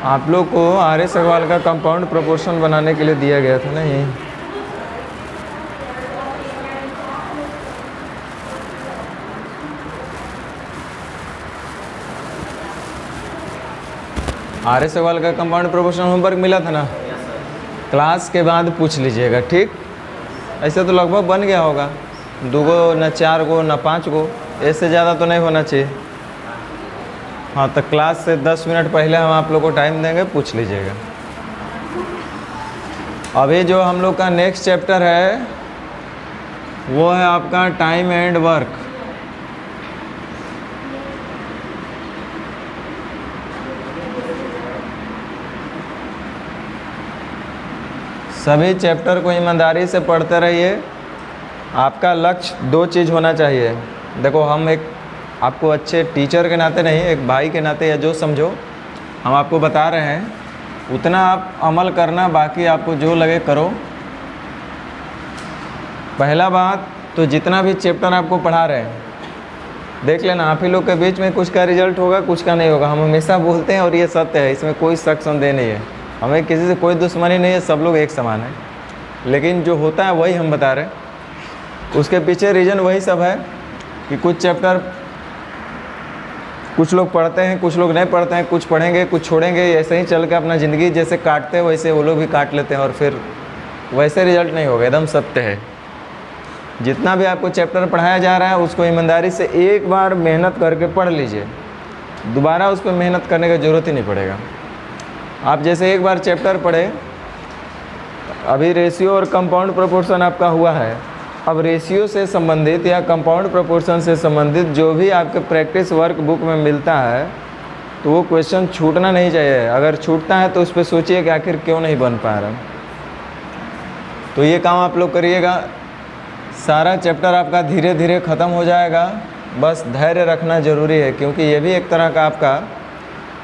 आप लोग को आर्य सवाल का कंपाउंड प्रोपोर्शन बनाने के लिए दिया गया था ना ये। आर्य सवाल का कंपाउंड प्रोपोर्शन होमवर्क मिला था ना, क्लास के बाद पूछ लीजिएगा, ठीक। ऐसे तो लगभग बन गया होगा, 2 गो न 4 गो न 5 गो, इससे ज़्यादा तो नहीं होना चाहिए। हाँ, तो क्लास से 10 मिनट पहले हम आप लोग को टाइम देंगे, पूछ लीजिएगा। अभी जो हम लोग का नेक्स्ट चैप्टर है वो है आपका टाइम एंड वर्क। सभी चैप्टर को ईमानदारी से पढ़ते रहिए। आपका लक्ष्य 2 चीज़ होना चाहिए। देखो, हम एक आपको अच्छे टीचर के नाते नहीं, एक भाई के नाते या जो समझो हम आपको बता रहे हैं उतना आप अमल करना, बाकी आपको जो लगे करो। पहला बात तो जितना भी चैप्टर आपको पढ़ा रहे हैं देख लेना, आप ही लोग के बीच में कुछ का रिजल्ट होगा, कुछ का नहीं होगा। हम हमेशा बोलते हैं और ये सत्य है, इसमें कोई शक संदेह नहीं है। हमें किसी से कोई दुश्मनी नहीं है, सब लोग एक समान हैं। लेकिन जो होता है वही हम बता रहे हैं। उसके पीछे रीज़न वही सब है कि कुछ चैप्टर कुछ लोग पढ़ते हैं, कुछ लोग नहीं पढ़ते हैं, कुछ पढ़ेंगे कुछ छोड़ेंगे, ऐसे ही चल के अपना ज़िंदगी जैसे काटते हैं वैसे वो लोग भी काट लेते हैं और फिर वैसे रिजल्ट नहीं होगा। एकदम सत्य है। जितना भी आपको चैप्टर पढ़ाया जा रहा है उसको ईमानदारी से एक बार मेहनत करके पढ़ लीजिए, दोबारा उस पर मेहनत करने की ज़रूरत ही नहीं पड़ेगा। आप जैसे एक बार चैप्टर पढ़े, अभी रेशियो और कंपाउंड प्रोपोर्शन आपका हुआ है, अब रेशियो से संबंधित या कंपाउंड प्रोपोर्शन से संबंधित जो भी आपके प्रैक्टिस वर्क बुक में मिलता है तो वो क्वेश्चन छूटना नहीं चाहिए। अगर छूटता है तो उस पर सोचिए कि आखिर क्यों नहीं बन पा रहा। तो ये काम आप लोग करिएगा। सारा चैप्टर आपका धीरे धीरे ख़त्म हो जाएगा, बस धैर्य रखना ज़रूरी है, क्योंकि ये भी एक तरह का आपका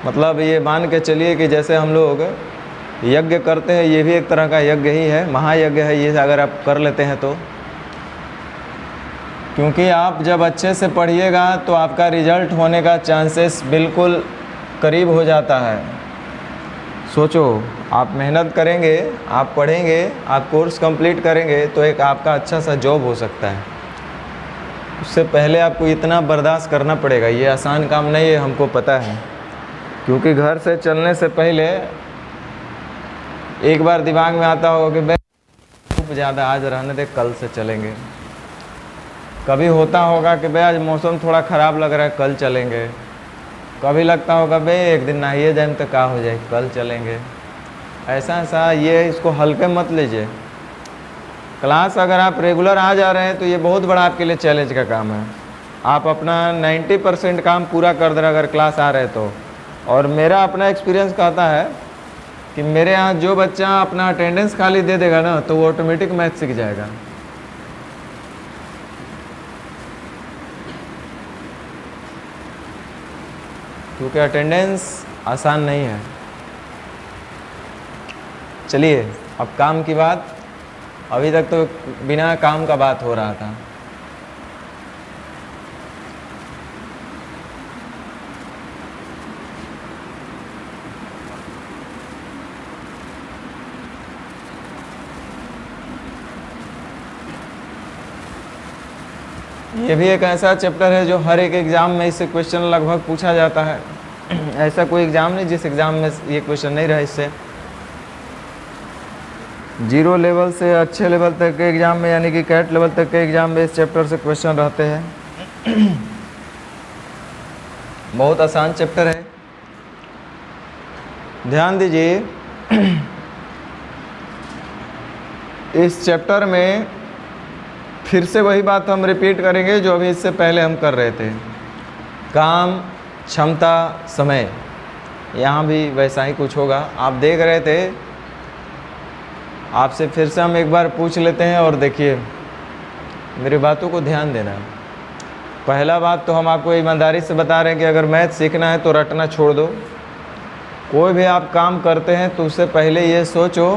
मतलब ये मान के चलिए कि जैसे हम लोग यज्ञ करते हैं, ये भी एक तरह का यज्ञ ही है, महायज्ञ है ये, अगर आप कर लेते हैं तो। क्योंकि आप जब अच्छे से पढ़िएगा तो आपका रिजल्ट होने का चांसेस बिल्कुल करीब हो जाता है। सोचो, आप मेहनत करेंगे, आप पढ़ेंगे, आप कोर्स कंप्लीट करेंगे तो एक आपका अच्छा सा जॉब हो सकता है। उससे पहले आपको इतना बर्दाश्त करना पड़ेगा, ये आसान काम नहीं है, हमको पता है। क्योंकि घर से चलने से पहले एक बार दिमाग में आता होगा कि भाई धूप ज़्यादा आज रहने दे, कल से चलेंगे। कभी होता होगा कि भाई आज मौसम थोड़ा ख़राब लग रहा है, कल चलेंगे। कभी लगता होगा भाई एक दिन नहाइए जाए तो क्या हो जाए, कल चलेंगे। ऐसा ये इसको हल्के मत लीजिए। क्लास अगर आप रेगुलर आ जा रहे हैं तो ये बहुत बड़ा आपके लिए चैलेंज का काम है। आप अपना 90% काम पूरा कर दे रहे अगर क्लास आ रहे तो। और मेरा अपना एक्सपीरियंस कहता है कि मेरे यहाँ जो बच्चा अपना अटेंडेंस खाली दे देगा ना तो वो ऑटोमेटिक मैथ सीख जाएगा। क्योंकि अटेंडेंस आसान नहीं है। चलिए अब काम की बात, अभी तक तो बिना काम का बात हो रहा था। ये भी एक ऐसा चैप्टर है जो हर एक एग्ज़ाम में इससे क्वेश्चन लगभग पूछा जाता है। ऐसा कोई एग्ज़ाम नहीं जिस एग्ज़ाम में ये क्वेश्चन नहीं रहा। इससे 0 लेवल से अच्छे लेवल तक के एग्ज़ाम में यानी कि कैट लेवल तक के एग्ज़ाम में इस चैप्टर से क्वेश्चन रहते हैं। बहुत आसान चैप्टर है, ध्यान दीजिए। इस चैप्टर में फिर से वही बात हम रिपीट करेंगे जो अभी इससे पहले हम कर रहे थे। काम, क्षमता, समय, यहाँ भी वैसा ही कुछ होगा। आप देख रहे थे, आपसे फिर से हम एक बार पूछ लेते हैं और देखिए मेरी बातों को ध्यान देना। पहला बात तो हम आपको ईमानदारी से बता रहे हैं कि अगर मैथ सीखना है तो रटना छोड़ दो। कोई भी आप काम करते हैं तो उससे पहले ये सोचो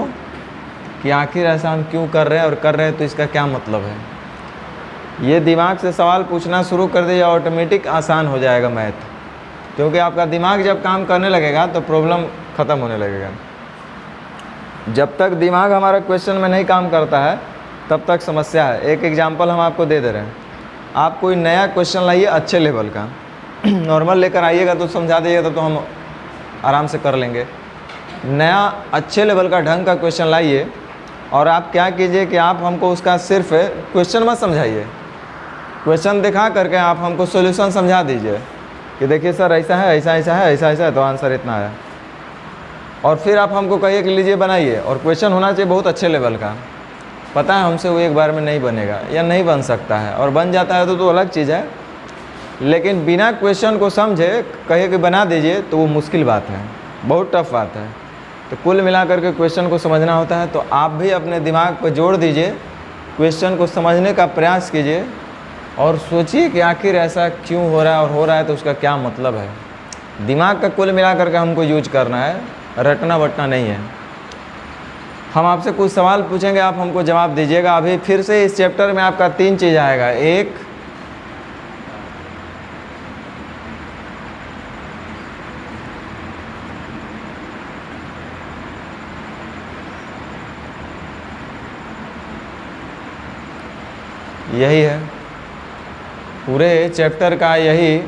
कि आखिर ऐसा हम क्यों कर रहे हैं, और कर रहे हैं तो इसका क्या मतलब है। ये दिमाग से सवाल पूछना शुरू कर दिया, ऑटोमेटिक आसान हो जाएगा मैथ। क्योंकि आपका दिमाग जब काम करने लगेगा तो प्रॉब्लम ख़त्म होने लगेगा। जब तक दिमाग हमारा क्वेश्चन में नहीं काम करता है तब तक समस्या है। एक एग्जांपल हम आपको दे रहे हैं। आप कोई नया क्वेश्चन लाइए अच्छे लेवल का, नॉर्मल लेकर आइएगा तो समझा दीजिएगा तो हम आराम से कर लेंगे। नया अच्छे लेवल का ढंग का क्वेश्चन लाइए और आप क्या कीजिए कि आप हमको उसका सिर्फ क्वेश्चन मत समझाइए, क्वेश्चन दिखा करके आप हमको सॉल्यूशन समझा दीजिए कि देखिए सर ऐसा है, ऐसा ऐसा है, ऐसा ऐसा है, तो आंसर इतना है। और फिर आप हमको कहिए कि लीजिए बनाइए, और क्वेश्चन होना चाहिए बहुत अच्छे लेवल का। पता है हमसे वो एक बार में नहीं बनेगा या नहीं बन सकता है, और बन जाता है तो अलग चीज़ है, लेकिन बिना क्वेश्चन को समझे कहिए कि बना दीजिए तो वो मुश्किल बात है, बहुत टफ बात है। तो कुल मिलाकर के क्वेश्चन को समझना होता है। तो आप भी अपने दिमाग पर जोड़ दीजिए, क्वेश्चन को समझने का प्रयास कीजिए और सोचिए कि आखिर ऐसा क्यों हो रहा है, और हो रहा है तो उसका क्या मतलब है। दिमाग का कुल मिलाकर के हमको यूज करना है, रटना वटना नहीं है। हम आपसे कुछ सवाल पूछेंगे, आप हमको जवाब दीजिएगा। अभी फिर से इस चैप्टर में आपका 3 चीज़ आएगा। एक, यही है पूरे चैप्टर का, यही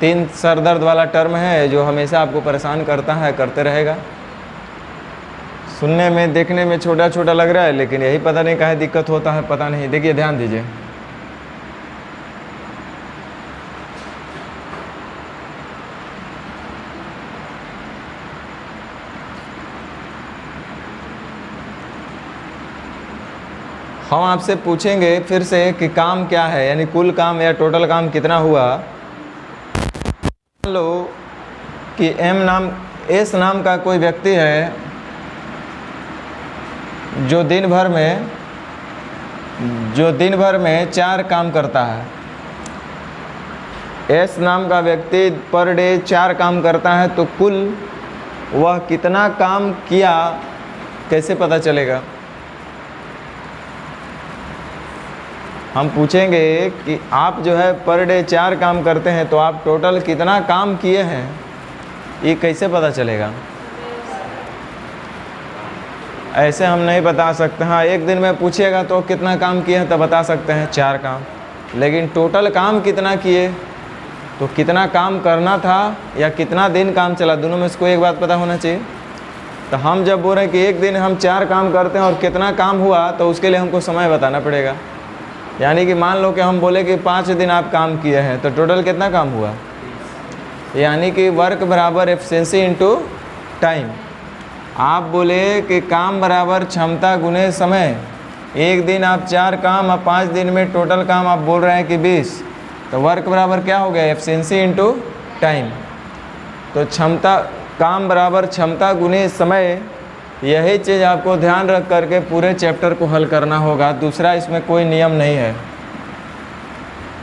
3 सर दर्द वाला टर्म है जो हमेशा आपको परेशान करता है, करते रहेगा। सुनने में देखने में छोटा छोटा लग रहा है, लेकिन यही पता नहीं काहे दिक्कत होता है, पता नहीं। देखिए ध्यान दीजिए, हम आपसे पूछेंगे फिर से कि काम क्या है, यानी कुल काम या टोटल काम कितना हुआ। मान लो कि एस नाम का कोई व्यक्ति है जो दिन भर में 4 काम करता है। एस नाम का व्यक्ति पर डे 4 काम करता है, तो कुल वह कितना काम किया कैसे पता चलेगा। हम पूछेंगे कि आप जो है पर डे 4 काम करते हैं, तो आप टोटल कितना काम किए हैं, ये कैसे पता चलेगा। ऐसे हम नहीं बता सकते। हाँ, एक दिन में पूछिएगा तो कितना काम किए हैं तब बता सकते हैं 4 काम, लेकिन टोटल काम कितना किए, तो कितना काम करना था या कितना दिन काम चला, दोनों में से कोई एक बात पता होना चाहिए। तो हम जब बोल रहे हैं कि एक दिन हम 4 काम करते हैं और कितना काम हुआ, तो उसके लिए हमको समय बताना पड़ेगा। यानी कि मान लो कि हम बोले कि 5 दिन आप काम किए हैं, तो टोटल कितना काम हुआ, यानी कि वर्क बराबर एफिशिएंसी इनटू टाइम। आप बोले कि काम बराबर क्षमता गुने समय। एक दिन आप 4 काम और 5 दिन में टोटल काम आप बोल रहे हैं कि 20, तो वर्क बराबर क्या हो गया, एफिशिएंसी इनटू टाइम। तो क्षमता, काम बराबर क्षमता गुने समय, यही चीज़ आपको ध्यान रख करके पूरे चैप्टर को हल करना होगा। दूसरा इसमें कोई नियम नहीं है।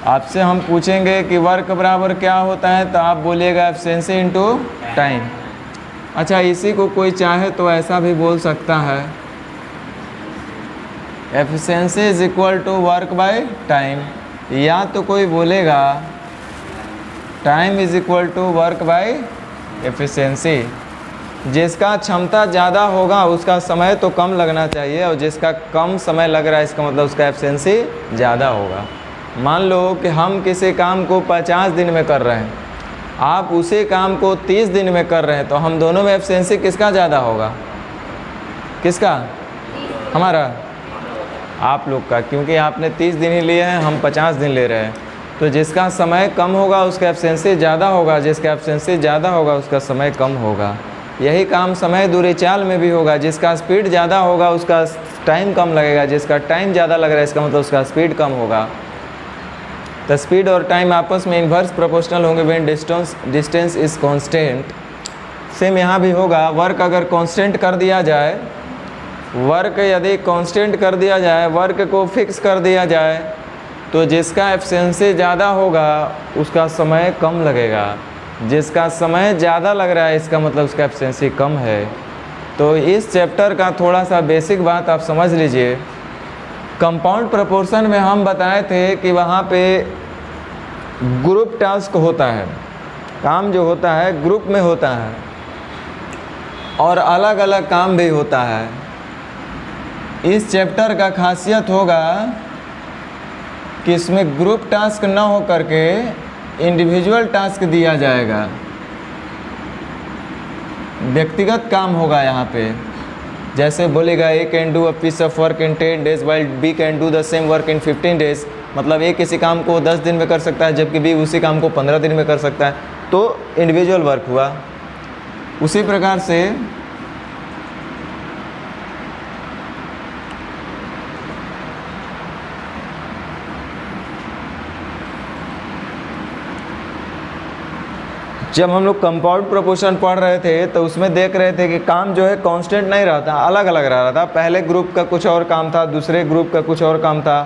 आपसे हम पूछेंगे कि वर्क बराबर क्या होता है, तो आप बोलिएगा एफिशिएंसी इनटू टाइम। अच्छा, इसी को कोई चाहे तो ऐसा भी बोल सकता है, efficiency is equal to work by time, या तो कोई बोलेगा time is equal to work by efficiency. जिसका क्षमता ज़्यादा होगा उसका समय तो कम लगना चाहिए, और जिसका कम समय लग रहा है इसका मतलब उसका एफिशिएंसी ज़्यादा होगा। मान लो कि हम किसी काम को 50 दिन में कर रहे हैं, आप उसी काम को 30 दिन में कर रहे हैं, तो हम दोनों में एफिशिएंसी किसका ज़्यादा होगा, किसका, हमारा, आप लोग का, क्योंकि आपने 30 दिन ही लिए हैं, हम 50 दिन ले रहे हैं। तो जिसका समय कम होगा उसका एफिशिएंसी ज़्यादा होगा, जिसका एफिशिएंसी ज़्यादा होगा उसका समय कम होगा। यही काम समय दूरी चाल में भी होगा, जिसका स्पीड ज़्यादा होगा उसका टाइम कम लगेगा, जिसका टाइम ज़्यादा लग रहा है इसका मतलब उसका स्पीड कम होगा। तो स्पीड और टाइम आपस में इन्वर्स प्रोपोर्शनल होंगे when distance is constant. Same यहाँ भी होगा। वर्क अगर कांस्टेंट कर दिया जाए, वर्क यदि कांस्टेंट कर दिया जाए, वर्क को फिक्स कर दिया जाए, तो जिसका एफिशिएंसी ज़्यादा होगा उसका समय कम लगेगा। जिसका समय ज़्यादा लग रहा है इसका मतलब उसका एफिशिएंसी कम है। तो इस चैप्टर का थोड़ा सा बेसिक बात आप समझ लीजिए। कंपाउंड प्रोपोर्शन में हम बताए थे कि वहाँ पे ग्रुप टास्क होता है, काम जो होता है ग्रुप में होता है। और अलग अलग काम भी होता है। इस चैप्टर का खासियत होगा कि इसमें ग्रुप टास्क ना हो करके इंडिविजुअल टास्क दिया जाएगा, व्यक्तिगत काम होगा यहाँ पे। जैसे बोलेगा A can do a piece of work in 10 days while B can do the same work in 15 days। मतलब ए किसी काम को 10 दिन में कर सकता है जबकि बी उसी काम को 15 दिन में कर सकता है, तो इंडिविजुअल वर्क हुआ। उसी प्रकार से जब हम लोग कंपाउंड प्रोपोर्शन पढ़ रहे थे तो उसमें देख रहे थे कि काम जो है कांस्टेंट नहीं रहता, अलग अलग रह रहा था। पहले ग्रुप का कुछ और काम था, दूसरे ग्रुप का कुछ और काम था।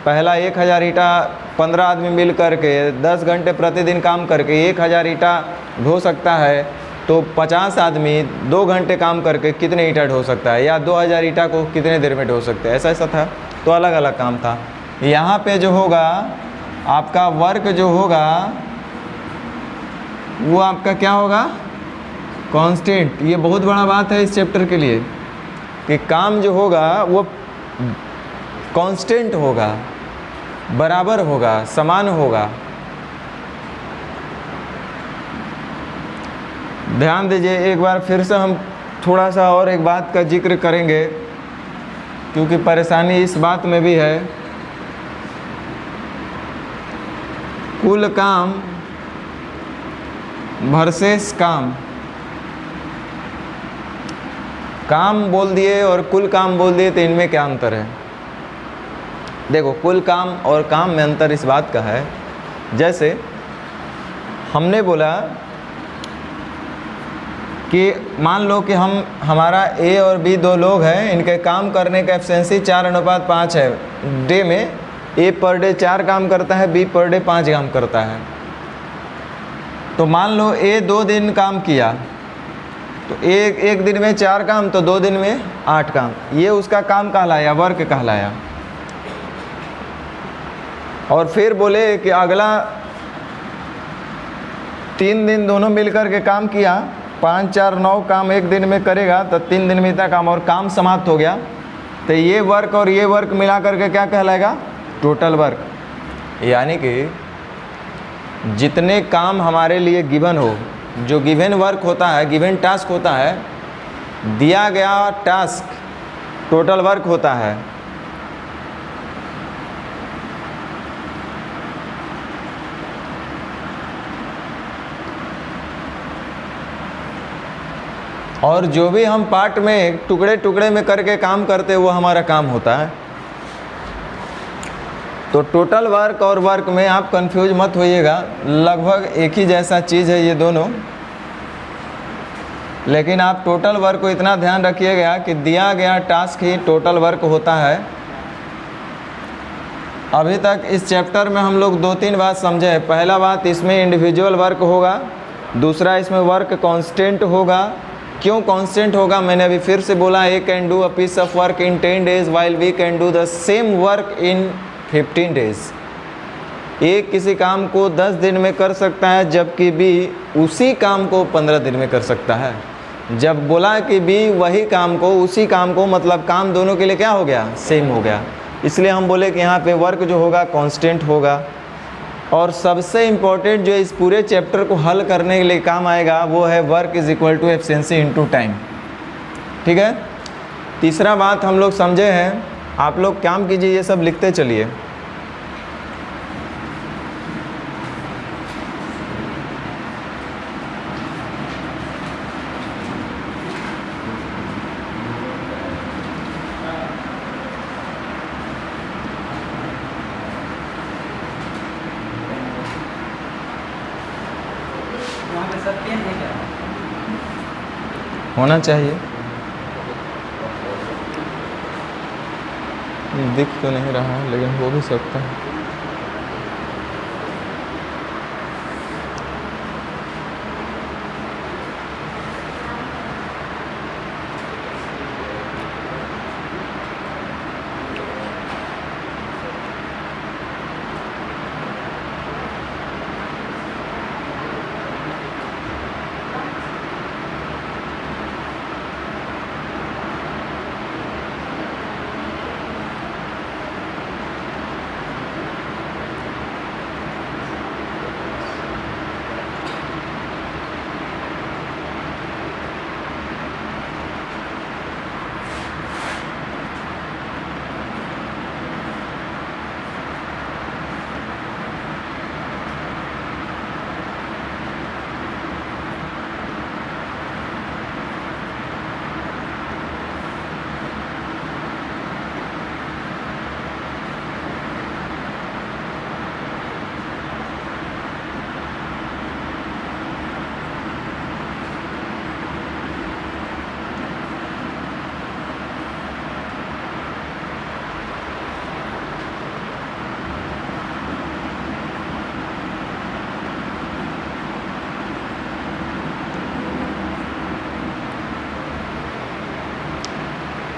पहला 1000 ईंटा 15 आदमी मिल करके 10 घंटे प्रतिदिन काम करके 1000 ईंटा ढो सकता है, तो 50 आदमी 2 घंटे काम करके कितने ईंटा ढो सकता है, या 2000 ईंटा को कितने देर में ढो सकते हैं, ऐसा ऐसा था। तो अलग अलग काम था। यहाँ पे जो होगा आपका वर्क जो होगा वो आपका क्या होगा, कांस्टेंट। ये बहुत बड़ा बात है इस चैप्टर के लिए कि काम जो होगा वो कांस्टेंट होगा, बराबर होगा, समान होगा। ध्यान दीजिए, एक बार फिर से हम थोड़ा सा और एक बात का जिक्र करेंगे क्योंकि परेशानी इस बात में भी है। कुल काम वर्सेस काम, काम बोल दिए और कुल काम बोल दिए, तो इनमें क्या अंतर है? देखो, कुल काम और काम में अंतर इस बात का है, जैसे हमने बोला कि मान लो कि हमारा ए और बी 2 लोग हैं, इनके काम करने का एफिशिएंसी 4:5 है। डे में ए पर डे 4 काम करता है, बी पर डे 5 काम करता है। तो मान लो ए 2 दिन काम किया, तो एक दिन में 4 काम, तो 2 दिन में 8 काम। ये उसका काम कहलाया, वर्क कहलाया। और फिर बोले कि अगला 3 दिन दोनों मिलकर के काम किया, 5, 4, 9 काम एक दिन में करेगा, तो 3 दिन में इतना काम और काम समाप्त हो गया। तो ये वर्क और ये वर्क मिला करके क्या कहलाएगा? Total work. यानी कि जितने काम हमारे लिए गिवन हो, जो गिवन वर्क होता है, गिवन टास्क होता है, दिया गया टास्क टोटल वर्क होता है। और जो भी हम पार्ट में टुकड़े टुकड़े में करके काम करते हैं वो हमारा काम होता है। तो टोटल वर्क और वर्क में आप कंफ्यूज मत होइएगा, लगभग एक ही जैसा चीज़ है ये दोनों। लेकिन आप टोटल वर्क को इतना ध्यान रखिएगा कि दिया गया टास्क ही टोटल वर्क होता है। अभी तक इस चैप्टर में हम लोग 2-3 बात समझे। पहला बात, इसमें इंडिविजुअल वर्क होगा। दूसरा, इसमें वर्क कांस्टेंट होगा। क्यों कांस्टेंट होगा? मैंने अभी फिर से बोला, A can do a piece of work in 10 days while we can do the same work in 15 days। एक किसी काम को 10 दिन में कर सकता है जबकि बी उसी काम को 15 दिन में कर सकता है। जब बोला कि बी वही काम को, उसी काम को, मतलब काम दोनों के लिए क्या हो गया? सेम हो गया। इसलिए हम बोले कि यहाँ पे वर्क जो होगा कांस्टेंट होगा। और सबसे इम्पोर्टेंट जो इस पूरे चैप्टर को हल करने के लिए काम आएगा वो है work is equal to efficiency into time. ठीक है। तीसरा बात हम लोग समझे हैं, आप लोग काम कीजिए, ये सब लिखते चलिए। होना चाहिए, दिख तो नहीं रहा है लेकिन हो भी सकता है।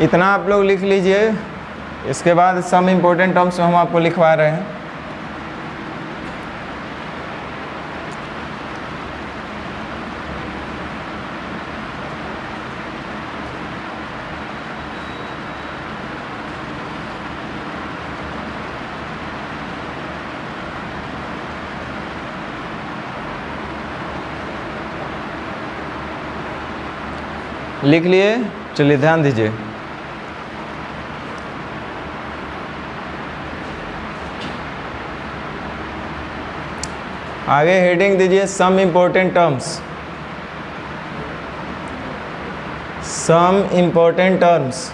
इतना आप लोग लिख लीजिए। इसके बाद सम इम्पोर्टेंट टर्म्स हम आपको लिखवा रहे हैं। लिख लिए? चलिए ध्यान दीजिए। आगे हेडिंग दीजिए some important terms. Some important terms.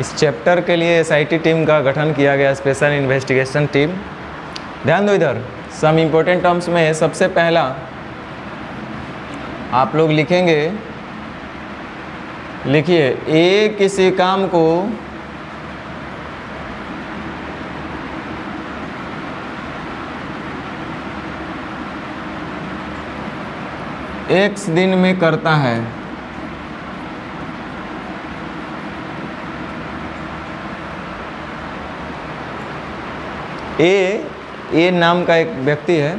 इस चैप्टर के लिए एसआईटी टीम का गठन किया गया, स्पेशल इन्वेस्टिगेशन टीम। ध्यान दो इधर। सम इम्पोर्टेंट टर्म्स में सबसे पहला आप लोग लिखेंगे, लिखिए ए किसी काम को एक्स दिन में करता है। ए नाम का एक व्यक्ति है,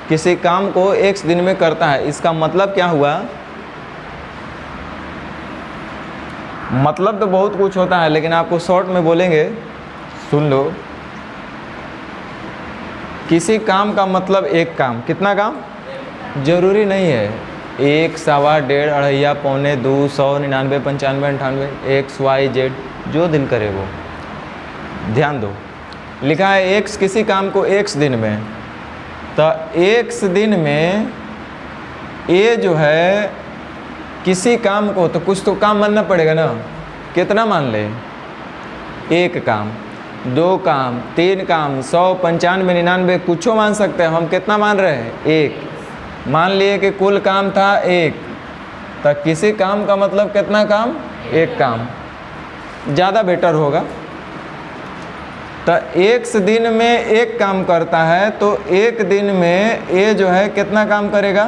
किसी काम को एक्स दिन में करता है। इसका मतलब क्या हुआ? मतलब तो बहुत कुछ होता है, लेकिन आपको शॉर्ट में बोलेंगे, सुन लो। किसी काम का मतलब एक काम। कितना काम? जरूरी नहीं है 1, 1.25, 1.5, 2.5, पौने 2, 100, 99, 95, 98, एक्स वाई जेड, जो दिन करे वो। ध्यान दो, लिखा है एक्स किसी काम को एक्स दिन में, तो एक्स दिन में ए जो है किसी काम को, तो कुछ तो काम मानना पड़ेगा ना। कितना मान ले? एक काम, 2 काम, 3 काम, 100, 95, 99, कुछ मान सकते हैं। हम कितना मान रहे हैं? एक। मान लिए कि कुल काम था एक, तो किसी काम का मतलब कितना काम? एक काम। ज़्यादा बेटर होगा। तो एक दिन में एक काम करता है, तो एक दिन में ए जो है कितना काम करेगा?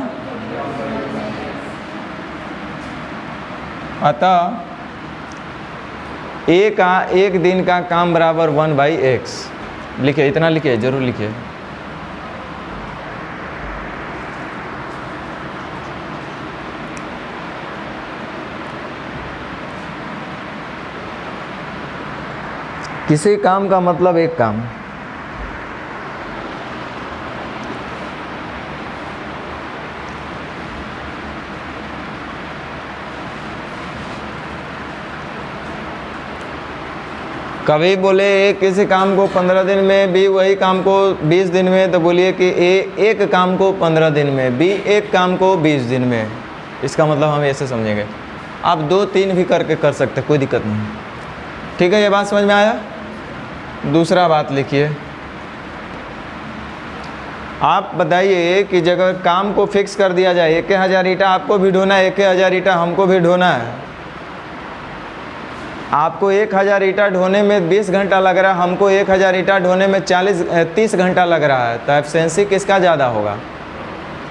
अतः ए का एक दिन का काम बराबर 1/x। लिखिए, इतना लिखिए, जरूर लिखिए। किसी काम का मतलब एक काम। कभी बोले ए किसी काम को 15 दिन में, बी वही काम को 20 दिन में, तो बोलिए कि ए एक काम को 15 दिन में, बी एक काम को 20 दिन में। इसका मतलब हम ऐसे समझेंगे। आप 2, 3 भी करके कर सकते, कोई दिक्कत नहीं। ठीक है, ये बात समझ में आया? दूसरा बात लिखिए। आप बताइए कि जगह काम को फिक्स कर दिया जाए, 1000 ईंटा आपको भी ढोना है, 1000 ईंटा हमको भी ढोना है। आपको 1000 ईंटा ढोने में 20 घंटा लग रहा है, हमको 1000 ईंटा ढोने में 30 घंटा लग रहा है, तो एफिशिएंसी किसका ज़्यादा होगा?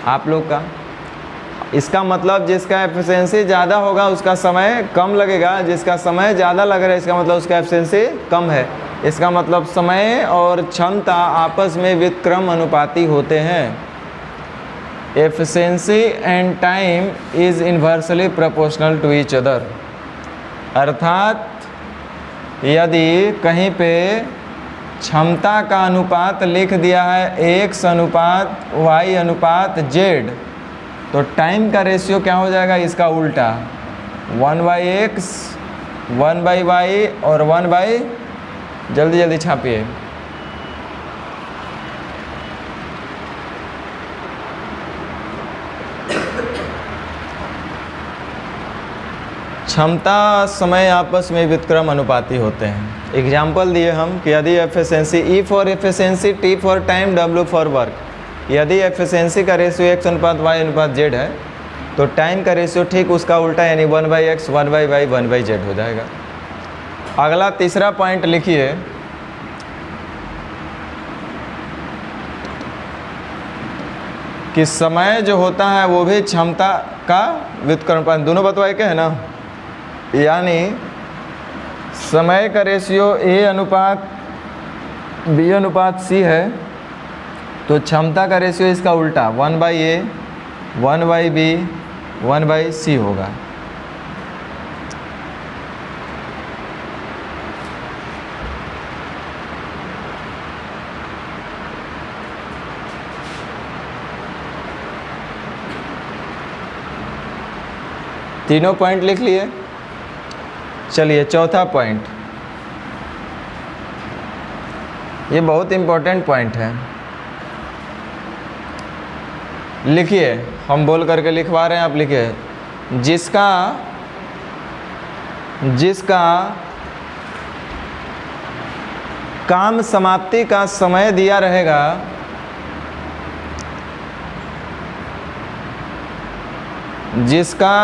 आप लोग का। इसका मतलब जिसका एफिशिएंसी ज़्यादा होगा उसका समय कम लगेगा, जिसका समय ज़्यादा लग रहा है इसका मतलब उसका एफिशिएंसी कम है। इसका मतलब समय और क्षमता आपस में व्युत्क्रम अनुपाती होते हैं। Efficiency and time is inversely proportional to each other. अर्थात यदि कहीं पे क्षमता का अनुपात लिख दिया है x अनुपात y अनुपात z, तो टाइम का रेशियो क्या हो जाएगा? इसका उल्टा, 1/x, 1/y और 1/, जल्दी जल्दी छापिए। क्षमता समय आपस में व्युत्क्रम अनुपाती होते हैं। एग्जाम्पल दिए हम कि यदि efficiency, E for efficiency, T for time, W for work. यदि एफिशिएंसी का रेशियो x अनुपात y अनुपात z है, तो टाइम का रेशियो ठीक उसका उल्टा यानी 1/x 1/y 1/z हो जाएगा। अगला तीसरा पॉइंट लिखिए कि समय जो होता है वो भी क्षमता का व्युत्क्रमानुपात, दोनों बतवाए के है ना, यानी समय का रेशियो A अनुपात B अनुपात C है, तो क्षमता का रेशियो इसका उल्टा 1/A 1/B 1/C होगा। तीनों पॉइंट लिख लिए। चलिए चौथा पॉइंट, ये बहुत इम्पोर्टेंट पॉइंट है, लिखिए, हम बोल करके लिखवा रहे हैं, आप लिखिए। जिसका काम समाप्ति का समय दिया रहेगा, जिसका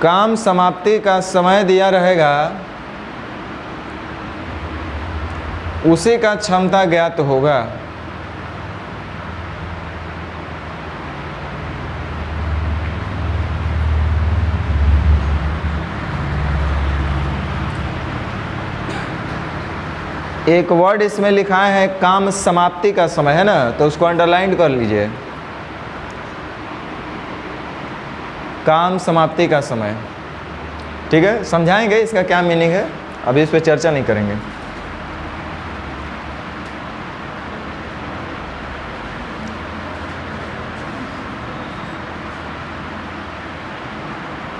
काम समाप्ति का समय दिया रहेगा उसी का क्षमता ज्ञात होगा। एक वर्ड इसमें लिखा है काम समाप्ति का समय, है ना, तो उसको अंडरलाइन कर लीजिए, काम समाप्ति का समय। ठीक है, समझाएंगे इसका क्या मीनिंग है, अभी इस पर चर्चा नहीं करेंगे।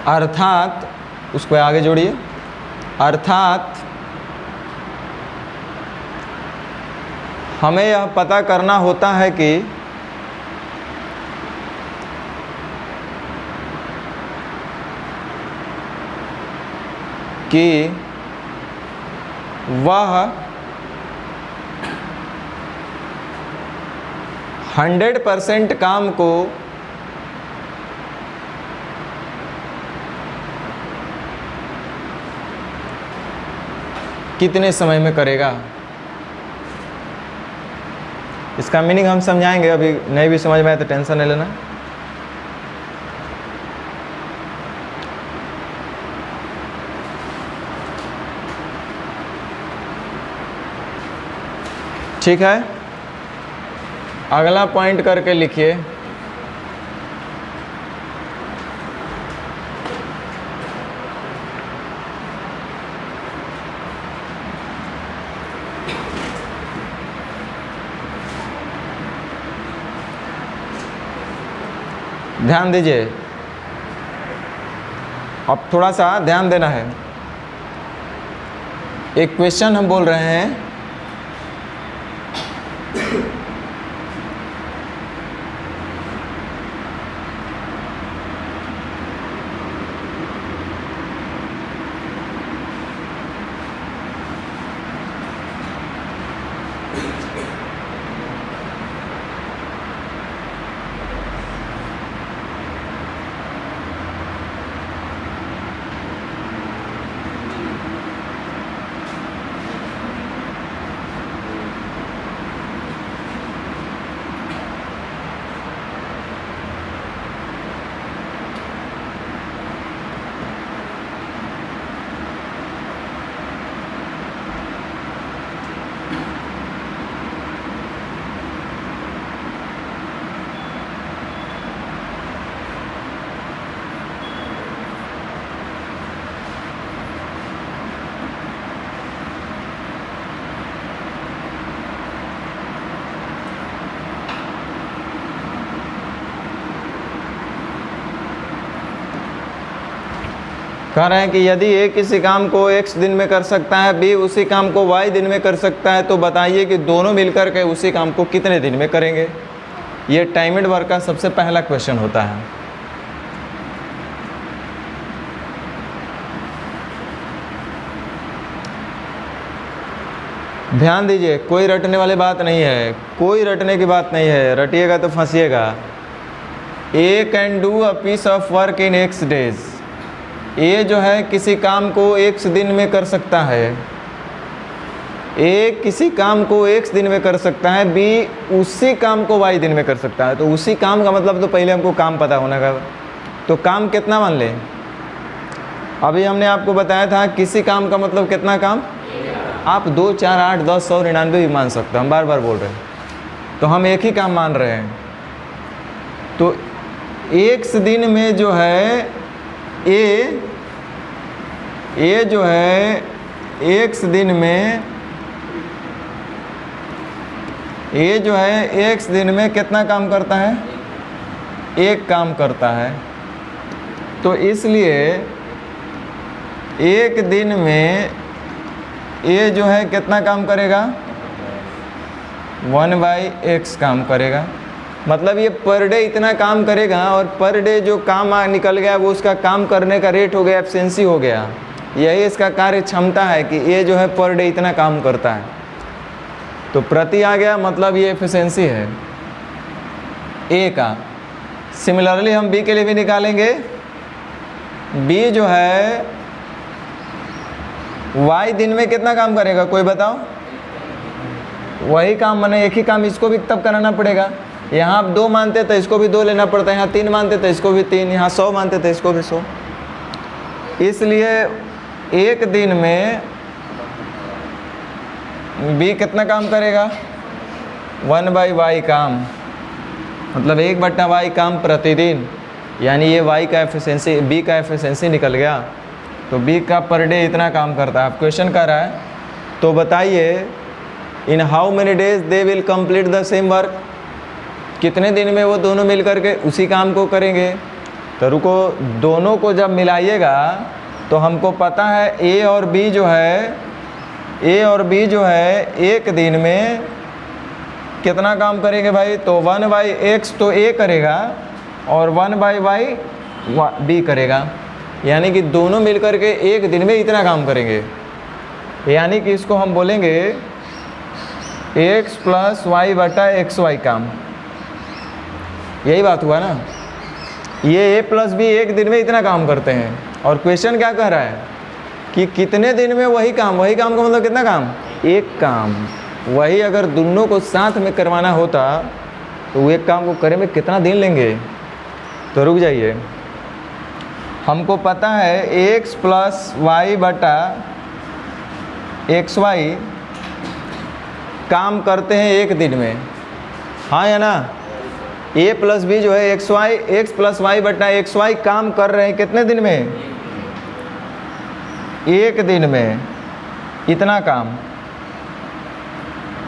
अर्थात, उसको आगे जोड़िए, अर्थात हमें यह पता करना होता है कि वह 100% काम को कितने समय में करेगा। इसका मीनिंग हम समझाएंगे, अभी नहीं भी समझ में आए तो टेंशन नहीं लेना। ठीक है, अगला पॉइंट करके लिखिए, ध्यान दीजिए, अब थोड़ा सा ध्यान देना है। एक क्वेश्चन हम बोल रहे हैं, कह रहे हैं कि यदि ए किसी काम को x दिन में कर सकता है, b उसी काम को y दिन में कर सकता है, तो बताइए कि दोनों मिलकर के उसी काम को कितने दिन में करेंगे। ये टाइम्ड वर्क का सबसे पहला क्वेश्चन होता है। ध्यान दीजिए, कोई रटने वाली बात नहीं है, कोई रटने की बात नहीं है, रटिएगा तो फंसिएगा। A can do a piece of work in X days. A जो है किसी काम को एक्स दिन में कर सकता है, ए किसी काम को एक्स दिन में कर सकता है, बी उसी काम को वाई दिन में कर सकता है। तो उसी काम का मतलब तो पहले हमको काम पता होना का, तो काम कितना मान लें? अभी हमने आपको बताया था किसी काम का मतलब कितना काम, आप 2, 4, 8, 10, 100, 99 भी मान सकते हैं, हम बार बार बोल रहे हैं, तो हम एक ही काम मान रहे हैं। तो एक्स दिन में जो है ए जो है एक्स दिन में ए जो है एक्स दिन में कितना काम करता है? एक काम करता है। तो इसलिए एक दिन में ए जो है कितना काम करेगा? 1/x काम करेगा। मतलब ये पर डे इतना काम करेगा, और पर डे जो काम निकल गया वो उसका काम करने का रेट हो गया, एफिशिएंसी हो गया। यही इसका कार्य क्षमता है कि ये जो है पर डे इतना काम करता है। तो प्रति आ गया, मतलब ये एफिशिएंसी है ए का। सिमिलरली हम बी के लिए भी निकालेंगे। बी जो है वाई दिन में कितना काम करेगा, कोई बताओ? वही काम, माने एक ही काम, इसको भी तब कराना पड़ेगा। यहाँ आप 2 मानते तो इसको भी 2 लेना पड़ता है, यहाँ 3 मानते तो इसको भी 3, यहाँ 100 मानते तो इसको भी 100। इसलिए एक दिन में बी कितना काम करेगा? 1/y काम, मतलब 1/y काम प्रतिदिन, यानी ये y का एफिशिएंसी, बी का एफिशिएंसी निकल गया। तो बी का पर डे इतना काम करता है। अब क्वेश्चन कर रहा है, तो बताइए in how many days they will complete the same work, कितने दिन में वो दोनों मिल करके उसी काम को करेंगे। तो रुको, दोनों को जब मिलाइएगा तो हमको पता है ए और बी जो है एक दिन में कितना काम करेंगे भाई? तो 1/x तो ए करेगा और 1/y बी करेगा, यानी कि दोनों मिलकर के एक दिन में इतना काम करेंगे। यानी कि इसको हम बोलेंगे x + y/xy काम। यही बात हुआ ना, ये a + b एक दिन में इतना काम करते हैं। और क्वेश्चन क्या कह रहा है कि कितने दिन में वही काम का मतलब कितना काम? एक काम। वही अगर दोनों को साथ में करवाना होता तो वो एक काम को करे में कितना दिन लेंगे? तो रुक जाइए, हमको पता है x + y/xy काम करते हैं एक दिन में, हाँ या ना? a + b जो है x + y/xy काम कर रहे हैं कितने दिन में? एक दिन में इतना काम।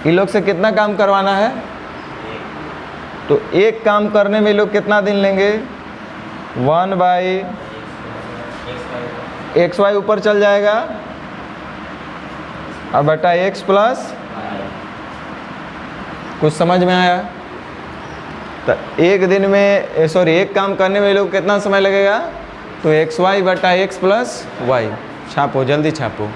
इन लोग से कितना काम करवाना है? तो एक काम करने में लोग कितना दिन लेंगे? 1/xy ऊपर चल जाएगा और बटा x + कुछ समझ में आया? तो एक दिन में एक काम करने में लोग कितना समय लगेगा? तो xy/x + y। छापो, जल्दी छापो।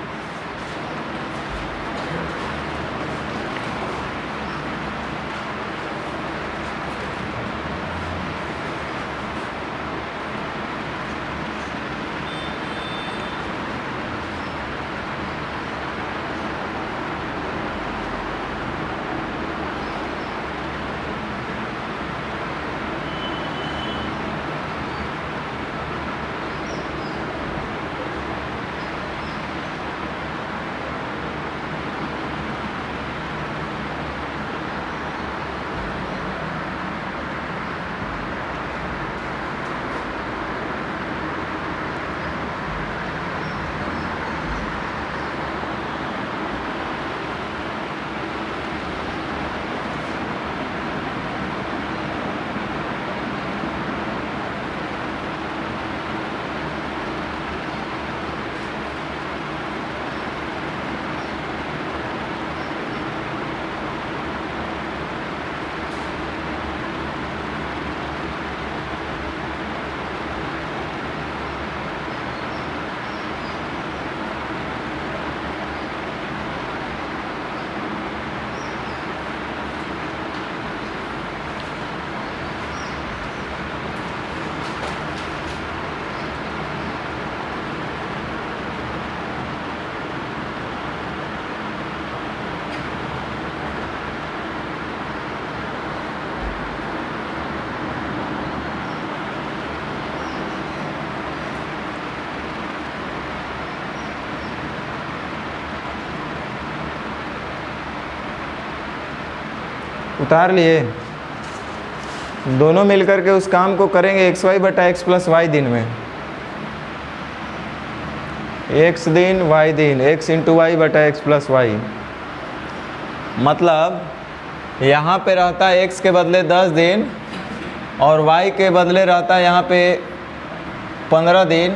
उतार लिए, दोनों मिलकर के उस काम को करेंगे xy बटा x प्लस वाई दिन में, x दिन y दिन, x इंटू वाई बटा x प्लस वाई। मतलब यहाँ पे रहता है x के बदले 10 दिन और y के बदले रहता है यहाँ पे 15 दिन।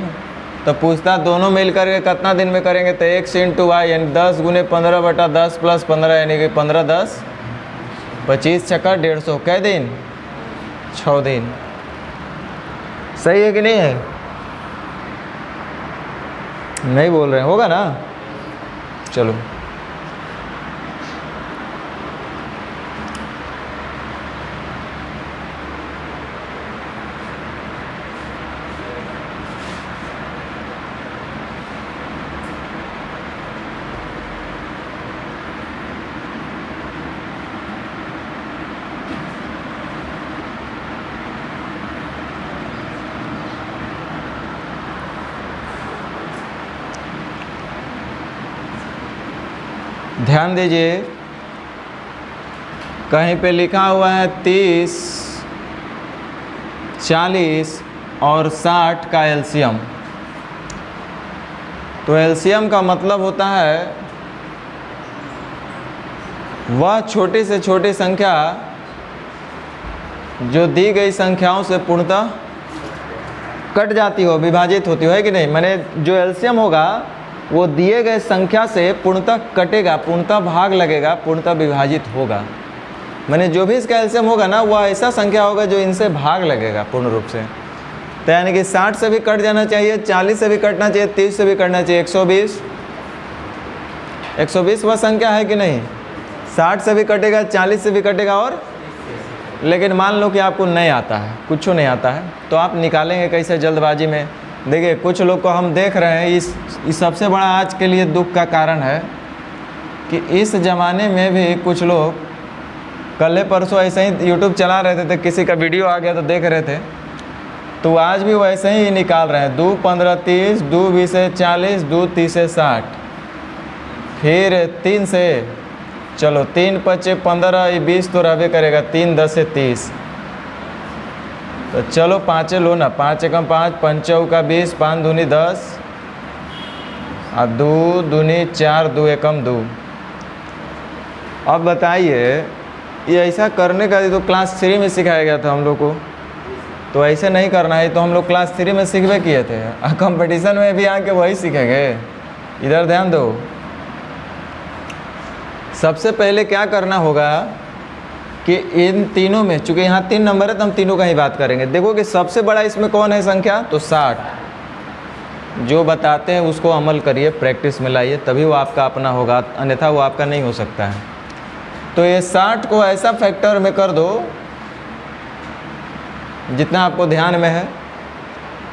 तो पूछता दोनों मिलकर के कितना दिन में करेंगे, तो x इंटू वाई यानी 10 गुने 15 बटा 10 प्लस 15 यानी कि 15 10 25 छक्का 150, कै दिन, 6 दिन। सही है कि नहीं है? नहीं बोल रहे, होगा ना? चलो ध्यान दीजिए, कहीं पे लिखा हुआ है 30, 40 और 60 का एलसीएम। तो एलसीएम का मतलब होता है वह छोटी से छोटी संख्या जो दी गई संख्याओं से पूर्णतः कट जाती हो, विभाजित होती हो, है कि नहीं? माने जो एलसीएम होगा वो दिए गए संख्या से पूर्णतः कटेगा, पूर्णतः भाग लगेगा, पूर्णतः विभाजित होगा। माने जो भी इसका एलसीएम होगा ना, वह ऐसा संख्या होगा जो इनसे भाग लगेगा पूर्ण रूप से। तो यानी कि 60 से भी कट जाना चाहिए, 40 से भी कटना चाहिए, 30 से भी कटना चाहिए, 120 वह संख्या है कि नहीं? 60 से भी कटेगा, 40 से भी कटेगा, और लेकिन मान लो कि आपको नहीं आता है, कुछ नहीं आता है, तो आप निकालेंगे कैसे जल्दबाजी में? देखिए कुछ लोग को हम देख रहे हैं, इस सबसे बड़ा आज के लिए दुख का कारण है कि इस ज़माने में भी कुछ लोग कल परसों ऐसे ही यूट्यूब चला रहे थे, किसी का वीडियो आ गया तो देख रहे थे, तो आज भी वैसे ही निकाल रहे हैं। 2 15 30, 2 20 40, 2 30 60, फिर 3 से चलो 3 5 15, ये 20 तो रहबे करेगा, 3 10 30, तो चलो 5 लो ना, 5 एकम 5, 5 चौका 20, 5 दूनी 10 और 2 दूनी 4, 2 एकम 2। अब बताइए, ये ऐसा करने का तो क्लास 3 में सिखाया गया था हम लोग को, तो ऐसे नहीं करना है। तो हम लोग क्लास 3 में सीखबे किए थे, कंपटीशन में भी आके वही सीखेंगे। इधर ध्यान दो, सबसे पहले क्या करना होगा कि इन तीनों में, चूँकि यहाँ 3 नंबर है तो हम तीनों का ही बात करेंगे। देखो कि सबसे बड़ा इसमें कौन है संख्या, तो 60। जो बताते हैं उसको अमल करिए, प्रैक्टिस में लाइए, तभी वो आपका अपना होगा, अन्यथा वो आपका नहीं हो सकता है। तो ये 60 को ऐसा फैक्टर में कर दो जितना आपको ध्यान में है।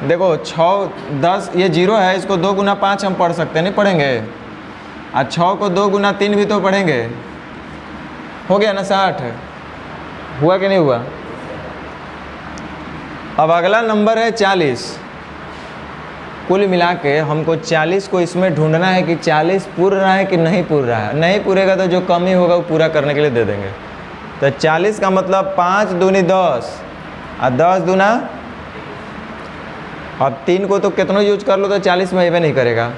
देखो 6 10, ये 0 है, इसको 2 गुना 5 हम पढ़ सकते हैं, नहीं पढ़ेंगे? और 6 को 2 गुना 3 भी तो पढ़ेंगे। हो गया ना 60, हुआ कि नहीं हुआ? अब अगला नंबर है 40। कुल मिला के हमको 40 को इसमें ढूंढना है कि 40 पूर रहा है कि नहीं पूर रहा है। नहीं पूरेगा तो जो कमी होगा वो पूरा करने के लिए दे देंगे। तो 40 का मतलब 5 दूनी 10 और 10 दूना, अब 3 को तो कितना यूज कर लो तो 40 में नहीं करेगा।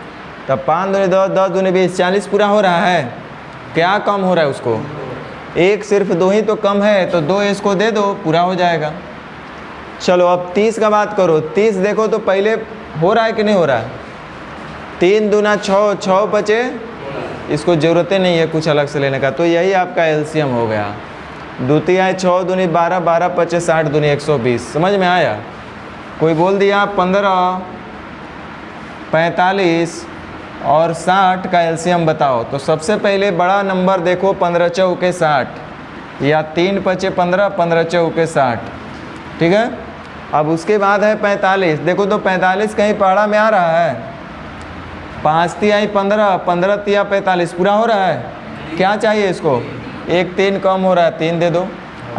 तब 5 दूनी 10, 10 दूनी 20, 40 पूरा हो रहा है। क्या कम हो रहा है उसको? एक सिर्फ 2 ही तो कम है, तो 2 इसको दे दो, पूरा हो जाएगा। चलो अब 30 का बात करो। 30 देखो तो पहले हो रहा है कि नहीं हो रहा है? 3 दूना 6, 6 बचे, इसको ज़रूरत नहीं है कुछ अलग से लेने का, तो यही आपका एलसीएम हो गया। द्वितीय है 6 दूनी 12, 12 पचे 60 दूनी 120। समझ में आया? कोई बोल दिया 15, 45 और 60 का एलसीएम बताओ, तो सबसे पहले बड़ा नंबर देखो 15 चौके 60, या 3 पचे 15, 15 चौके 60, ठीक है। अब उसके बाद है 45। देखो तो 45 कहीं पहाड़ा में आ रहा है? 5 तिहाई 15, 15 तिया 45, पूरा हो रहा है? क्या चाहिए इसको? एक 3 कम हो रहा है, 3 दे दो।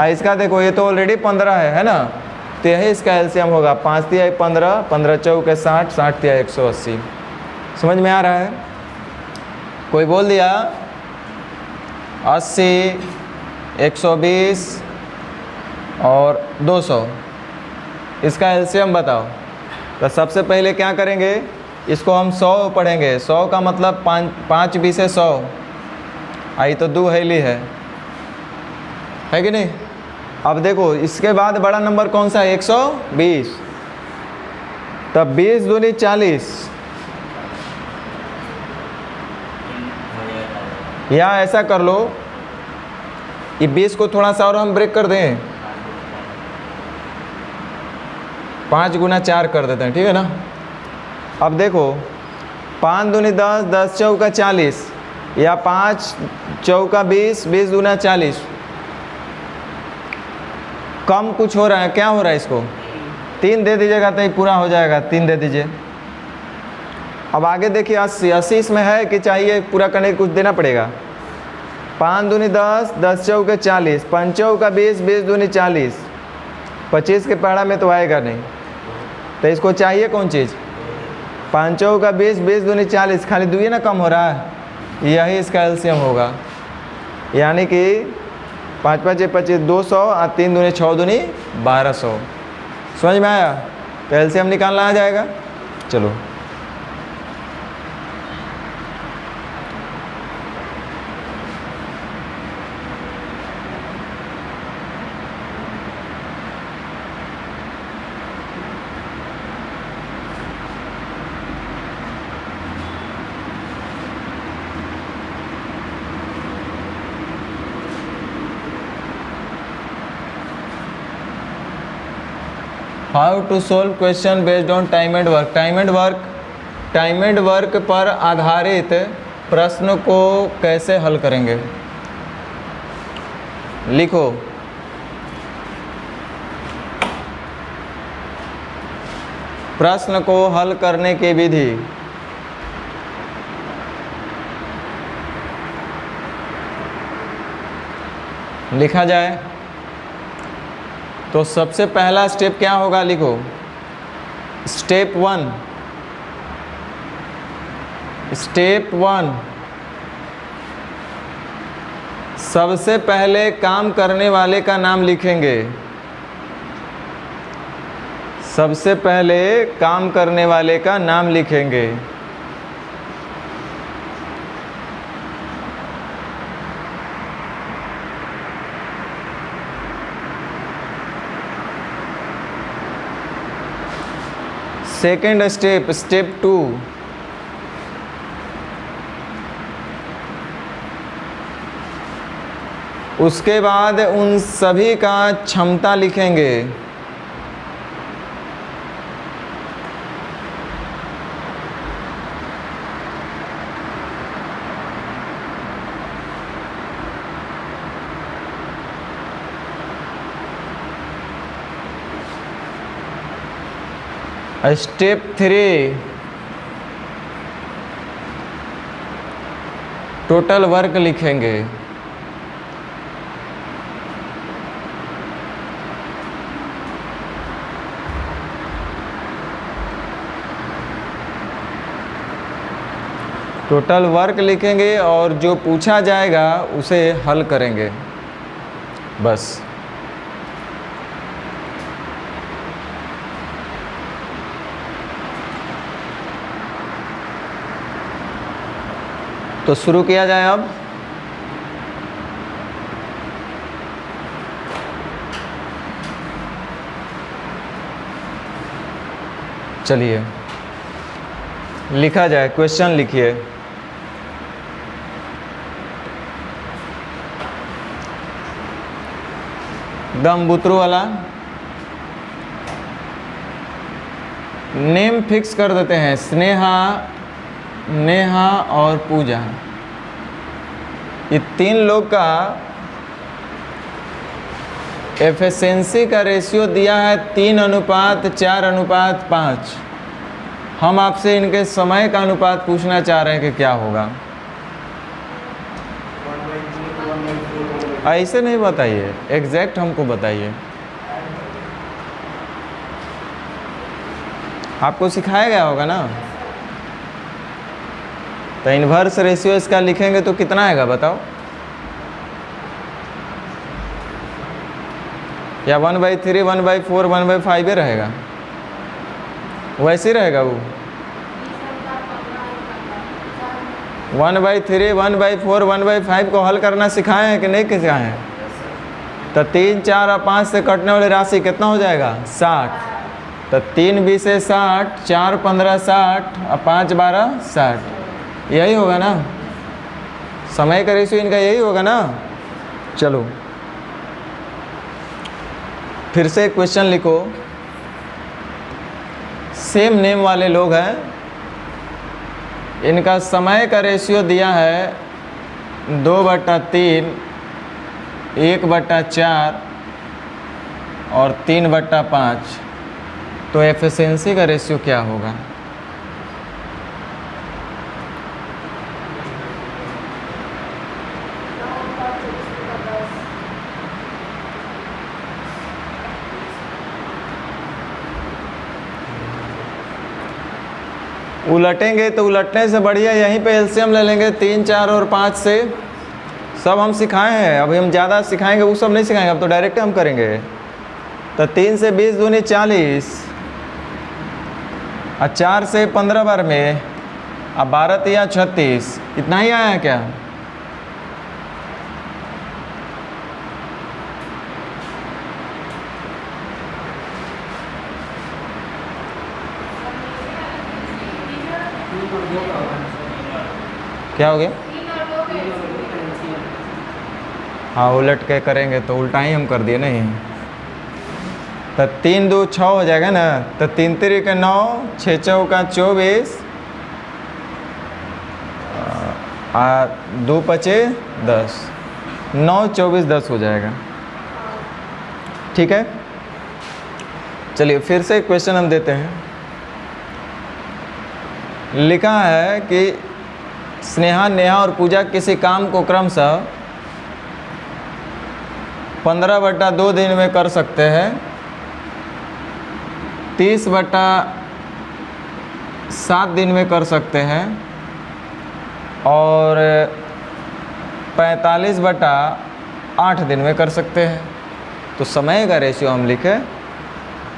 इसका देखो ये तो ऑलरेडी 15 है ना, तो यही इसका एलसीएम होगा। 5 तिहाई 15, 15 चौके 60, 60 तिहाई 180। समझ में आ रहा है? कोई बोल दिया 80, 120 और 200, इसका एलसीएम बताओ। तो सबसे पहले क्या करेंगे, इसको हम 100 पढ़ेंगे। 100 का मतलब 5 20 है 100, आई तो 2 हेली है कि नहीं। अब देखो इसके बाद बड़ा नंबर कौन सा है, 120, तब 20 दूनी 40, या ऐसा कर लो, ये 20 को थोड़ा सा और हम ब्रेक कर दें, 5 गुना 4 कर देते हैं, ठीक है ना। अब देखो 5 दूनी 10, 10 चौका 40, या 5 चौका 20, 20 दूना 40। कम कुछ हो रहा है, क्या हो रहा है, इसको 3 दे दीजिएगा तो ये पूरा हो जाएगा, 3 दे दीजिए। अब आगे देखिए 80, 80 इसमें है कि चाहिए पूरा करने कुछ देना पड़ेगा। 5 दूनी 10, 10 चौके 40, 5 चौका 20, 20 दूनी 40, 25 के पहाड़ा में तो आएगा नहीं, तो इसको चाहिए कौन चीज़, 5 चौका 20, 20 दूनी 40, खाली दुई ना कम हो रहा है, यही इसका एलसीएम होगा। यानी कि 5 5 25 200 और 3 दूनी 6 दूनी 1200। समझ में आया, तो एलसीएम निकालना आ जाएगा। चलो how to solve question based on time and work. Time and work पर आधारित प्रश्न को कैसे हल करेंगे, लिखो। प्रश्न को हल करने की विधि, लिखा जाए तो सबसे पहला स्टेप क्या होगा, लिखो। स्टेप 1 सबसे पहले काम करने वाले का नाम लिखेंगे। सबसे पहले काम करने वाले का नाम लिखेंगे। सेकेंड स्टेप, स्टेप 2, उसके बाद उन सभी का क्षमता लिखेंगे। स्टेप 3 टोटल वर्क लिखेंगे। टोटल वर्क लिखेंगे और जो पूछा जाएगा उसे हल करेंगे, बस। तो शुरू किया जाए अब। चलिए लिखा जाए, क्वेश्चन लिखिए। दम बुतरू वाला नेम फिक्स कर देते हैं, स्नेहा, नेहा और पूजा। ये 3 लोग का एफिशिएंसी का रेशियो दिया है 3:4:5। हम आपसे इनके समय का अनुपात पूछना चाह रहे हैं कि क्या होगा। ऐसे नहीं बताइए, एग्जैक्ट हमको बताइए। आपको सिखाया गया होगा ना। तो इन्वर्स रेशियो इसका लिखेंगे तो कितना आएगा बताओ। या 1/3, 1/4, 1/5 ही रहेगा? वैसे ही रहेगा वो 1/3, 1/4, 1/5 को हल करना सिखाए हैं कि नहीं सिखाए हैं? तो 3, 4 और 5 से कटने वाली राशि कितना हो जाएगा? 60। तो 3 20 60, 4 15 60 और 5 12 60। यही होगा ना? समय का रेशियो इनका यही होगा ना? चलो फिर से क्वेश्चन लिखो। सेम नेम वाले लोग हैं, इनका समय का रेशियो दिया है 2/3, 1/4 और 3/5। तो एफिशिएंसी का रेशियो क्या होगा? उलटेंगे तो उलटने से बढ़िया यहीं पे एलसीएम ले लेंगे 3, 4 और 5 से। सब हम सिखाए हैं, अभी हम ज़्यादा सिखाएंगे वो सब नहीं सिखाएंगे, अब तो डायरेक्ट हम करेंगे। तो 3 से 20 दूनी 40 और 4 से 15 बार में अब 12 या 36। इतना ही आया है क्या? क्या हो गया? हाँ उलट के करेंगे तो उल्टा ही हम कर दिए नहीं। तो 3 2 6 हो जाएगा ना। तो 3 3 का 9, 6 4 का 24, 2 5 10, 9 24 10 हो जाएगा। ठीक है, चलिए फिर से क्वेश्चन हम देते हैं। लिखा है कि स्नेहा, नेहा और पूजा किसी काम को क्रमशः 15/2 दिन में कर सकते हैं, 30/7 दिन में कर सकते हैं और 45/8 दिन में कर सकते हैं। तो समय का रेशियो हम लिखें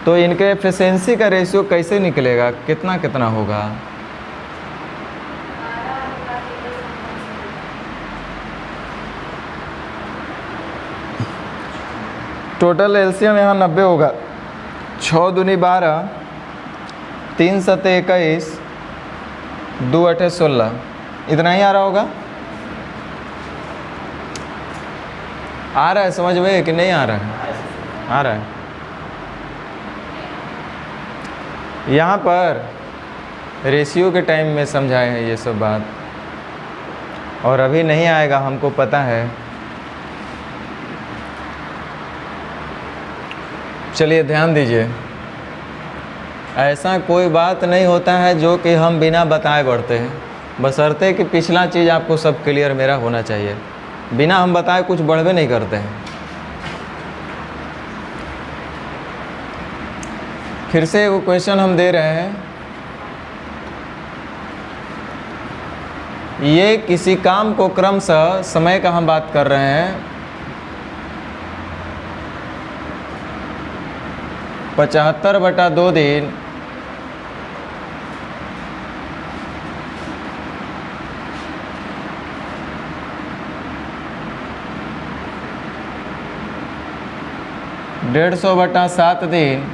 तो इनके एफिशिएंसी का रेशियो कैसे निकलेगा? कितना कितना होगा? टोटल एलसीएम यहाँ 90 होगा। 6 दूनी 12, 3 7 21, 2 8 16। इतना ही आ रहा होगा? आ रहा है समझ में कि नहीं आ रहा है? आ रहा है। यहाँ पर रेशियो के टाइम में समझाए हैं ये सब बात, और अभी नहीं आएगा हमको पता है। चलिए ध्यान दीजिए, ऐसा कोई बात नहीं होता है जो कि हम बिना बताए बढ़ते हैं, बशर्ते कि पिछला चीज़ आपको सब क्लियर मेरा होना चाहिए। बिना हम बताए कुछ बढ़वे नहीं करते हैं। फिर से वो क्वेश्चन हम दे रहे हैं। ये किसी काम को क्रमशः, समय का हम बात कर रहे हैं, 75/2 दिन डेढ़ 150/7 दिन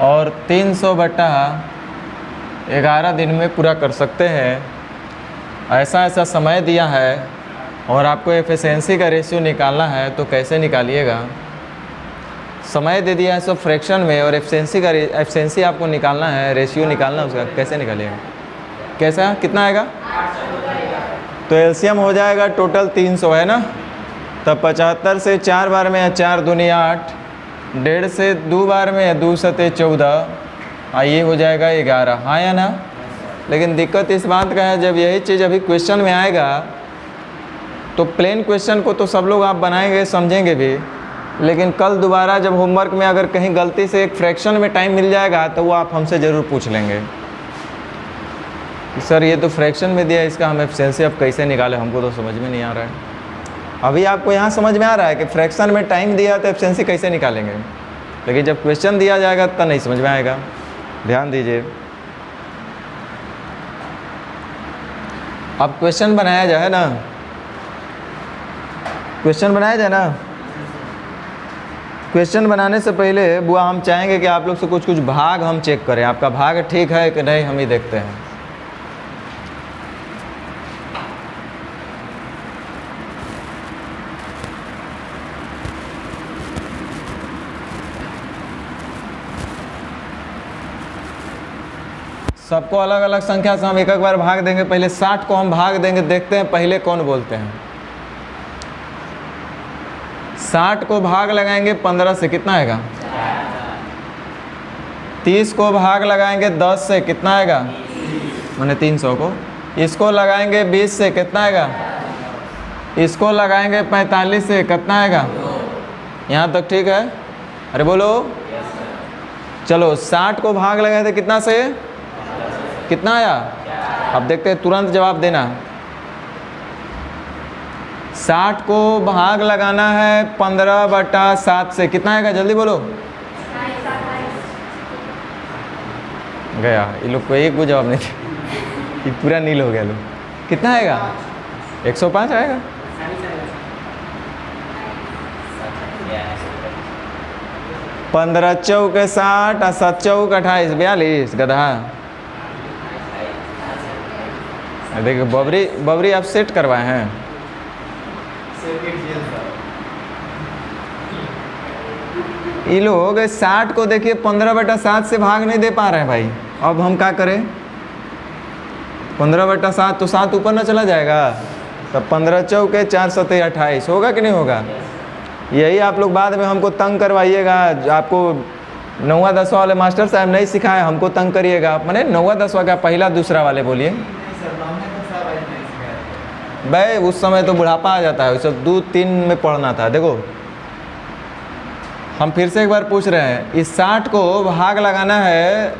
और 300/11 दिन में पूरा कर सकते हैं। ऐसा ऐसा समय दिया है और आपको एफिशिएंसी का रेशियो निकालना है, तो कैसे निकालिएगा? समय दे दिया है सब फ्रैक्शन में और एफिशिएंसी आपको निकालना है, रेशियो निकालना है उसका। कैसे निकालिएगा? कैसा कितना आएगा? तो एलसीएम हो जाएगा टोटल 300 है ना। तब 75 से 4 बार में 4 दूनी 8, 1.5 से 2 बार में 2 7 14, ये हो जाएगा 11। हाँ या ना? लेकिन दिक्कत इस बात का है, जब यही चीज़ अभी क्वेश्चन में आएगा तो प्लेन क्वेश्चन को तो सब लोग आप बनाएंगे समझेंगे भी, लेकिन कल दोबारा जब होमवर्क में अगर कहीं गलती से एक फ्रैक्शन में टाइम मिल जाएगा तो वो आप हमसे ज़रूर पूछ लेंगे कि सर ये तो फ्रैक्शन में दिया, इसका हम एफिशिएंसी अब कैसे निकालें, हमको तो समझ में नहीं आ रहा है। अभी आपको यहाँ समझ में आ रहा है कि फ्रैक्शन में टाइम दिया तो एफिशिएंसी कैसे निकालेंगे, लेकिन जब क्वेश्चन दिया जाएगा तब नहीं समझ में आएगा। ध्यान दीजिए। अब क्वेश्चन बनाया जाए ना, क्वेश्चन बनाया जाए ना। क्वेश्चन बनाने से पहले बुआ हम चाहेंगे कि आप लोग से कुछ भाग हम चेक करें, आपका भाग ठीक है कि नहीं हम ही देखते हैं। सबको अलग अलग संख्या से हम एक एक बार भाग देंगे। पहले 60 को हम भाग देंगे, देखते हैं पहले कौन बोलते हैं। 60 को भाग लगाएंगे 15 से, कितना आएगा? 30 को भाग लगाएंगे 10 से, कितना आएगा? माने 300 को। इसको लगाएंगे 20 से, कितना आएगा? इसको लगाएंगे 45 से, कितना आएगा? यहाँ तक ठीक है? अरे बोलो। चलो 60 को भाग लगाए थे कितना से, कितना आया? अब देखते हैं, तुरंत जवाब देना। 60 को भाग लगाना है 15/7 से, कितना आएगा? जल्दी बोलो। गया, ये लोग को एक भी जवाब नहीं दिया, ये पूरा नील हो गया लोग। कितना आएगा? 105 आएगा। पंद्रह चौक 60 और 7 चौक 28, 42 गधा। देखिए बबरी आप सेट करवाए हैं। ये लोग 60 को देखिए 15/7 से भाग नहीं दे पा रहे हैं भाई। अब हम क्या करें? 15/7 तो 7 ऊपर ना चला जाएगा, तब 15 चौके 4 7 28 होगा कि नहीं होगा? यही आप लोग बाद में हमको तंग करवाइएगा। आपको 9वां 10वां वाले मास्टर साहब नहीं सिखाए, हमको तंग करिएगा। मैंने 9वां 10वां का पहला दूसरा वाले बोलिए भाई। उस समय तो बुढ़ापा आ जाता है, सब 2-3 में पढ़ना था। देखो हम फिर से एक बार पूछ रहे हैं, इस 60 को भाग लगाना है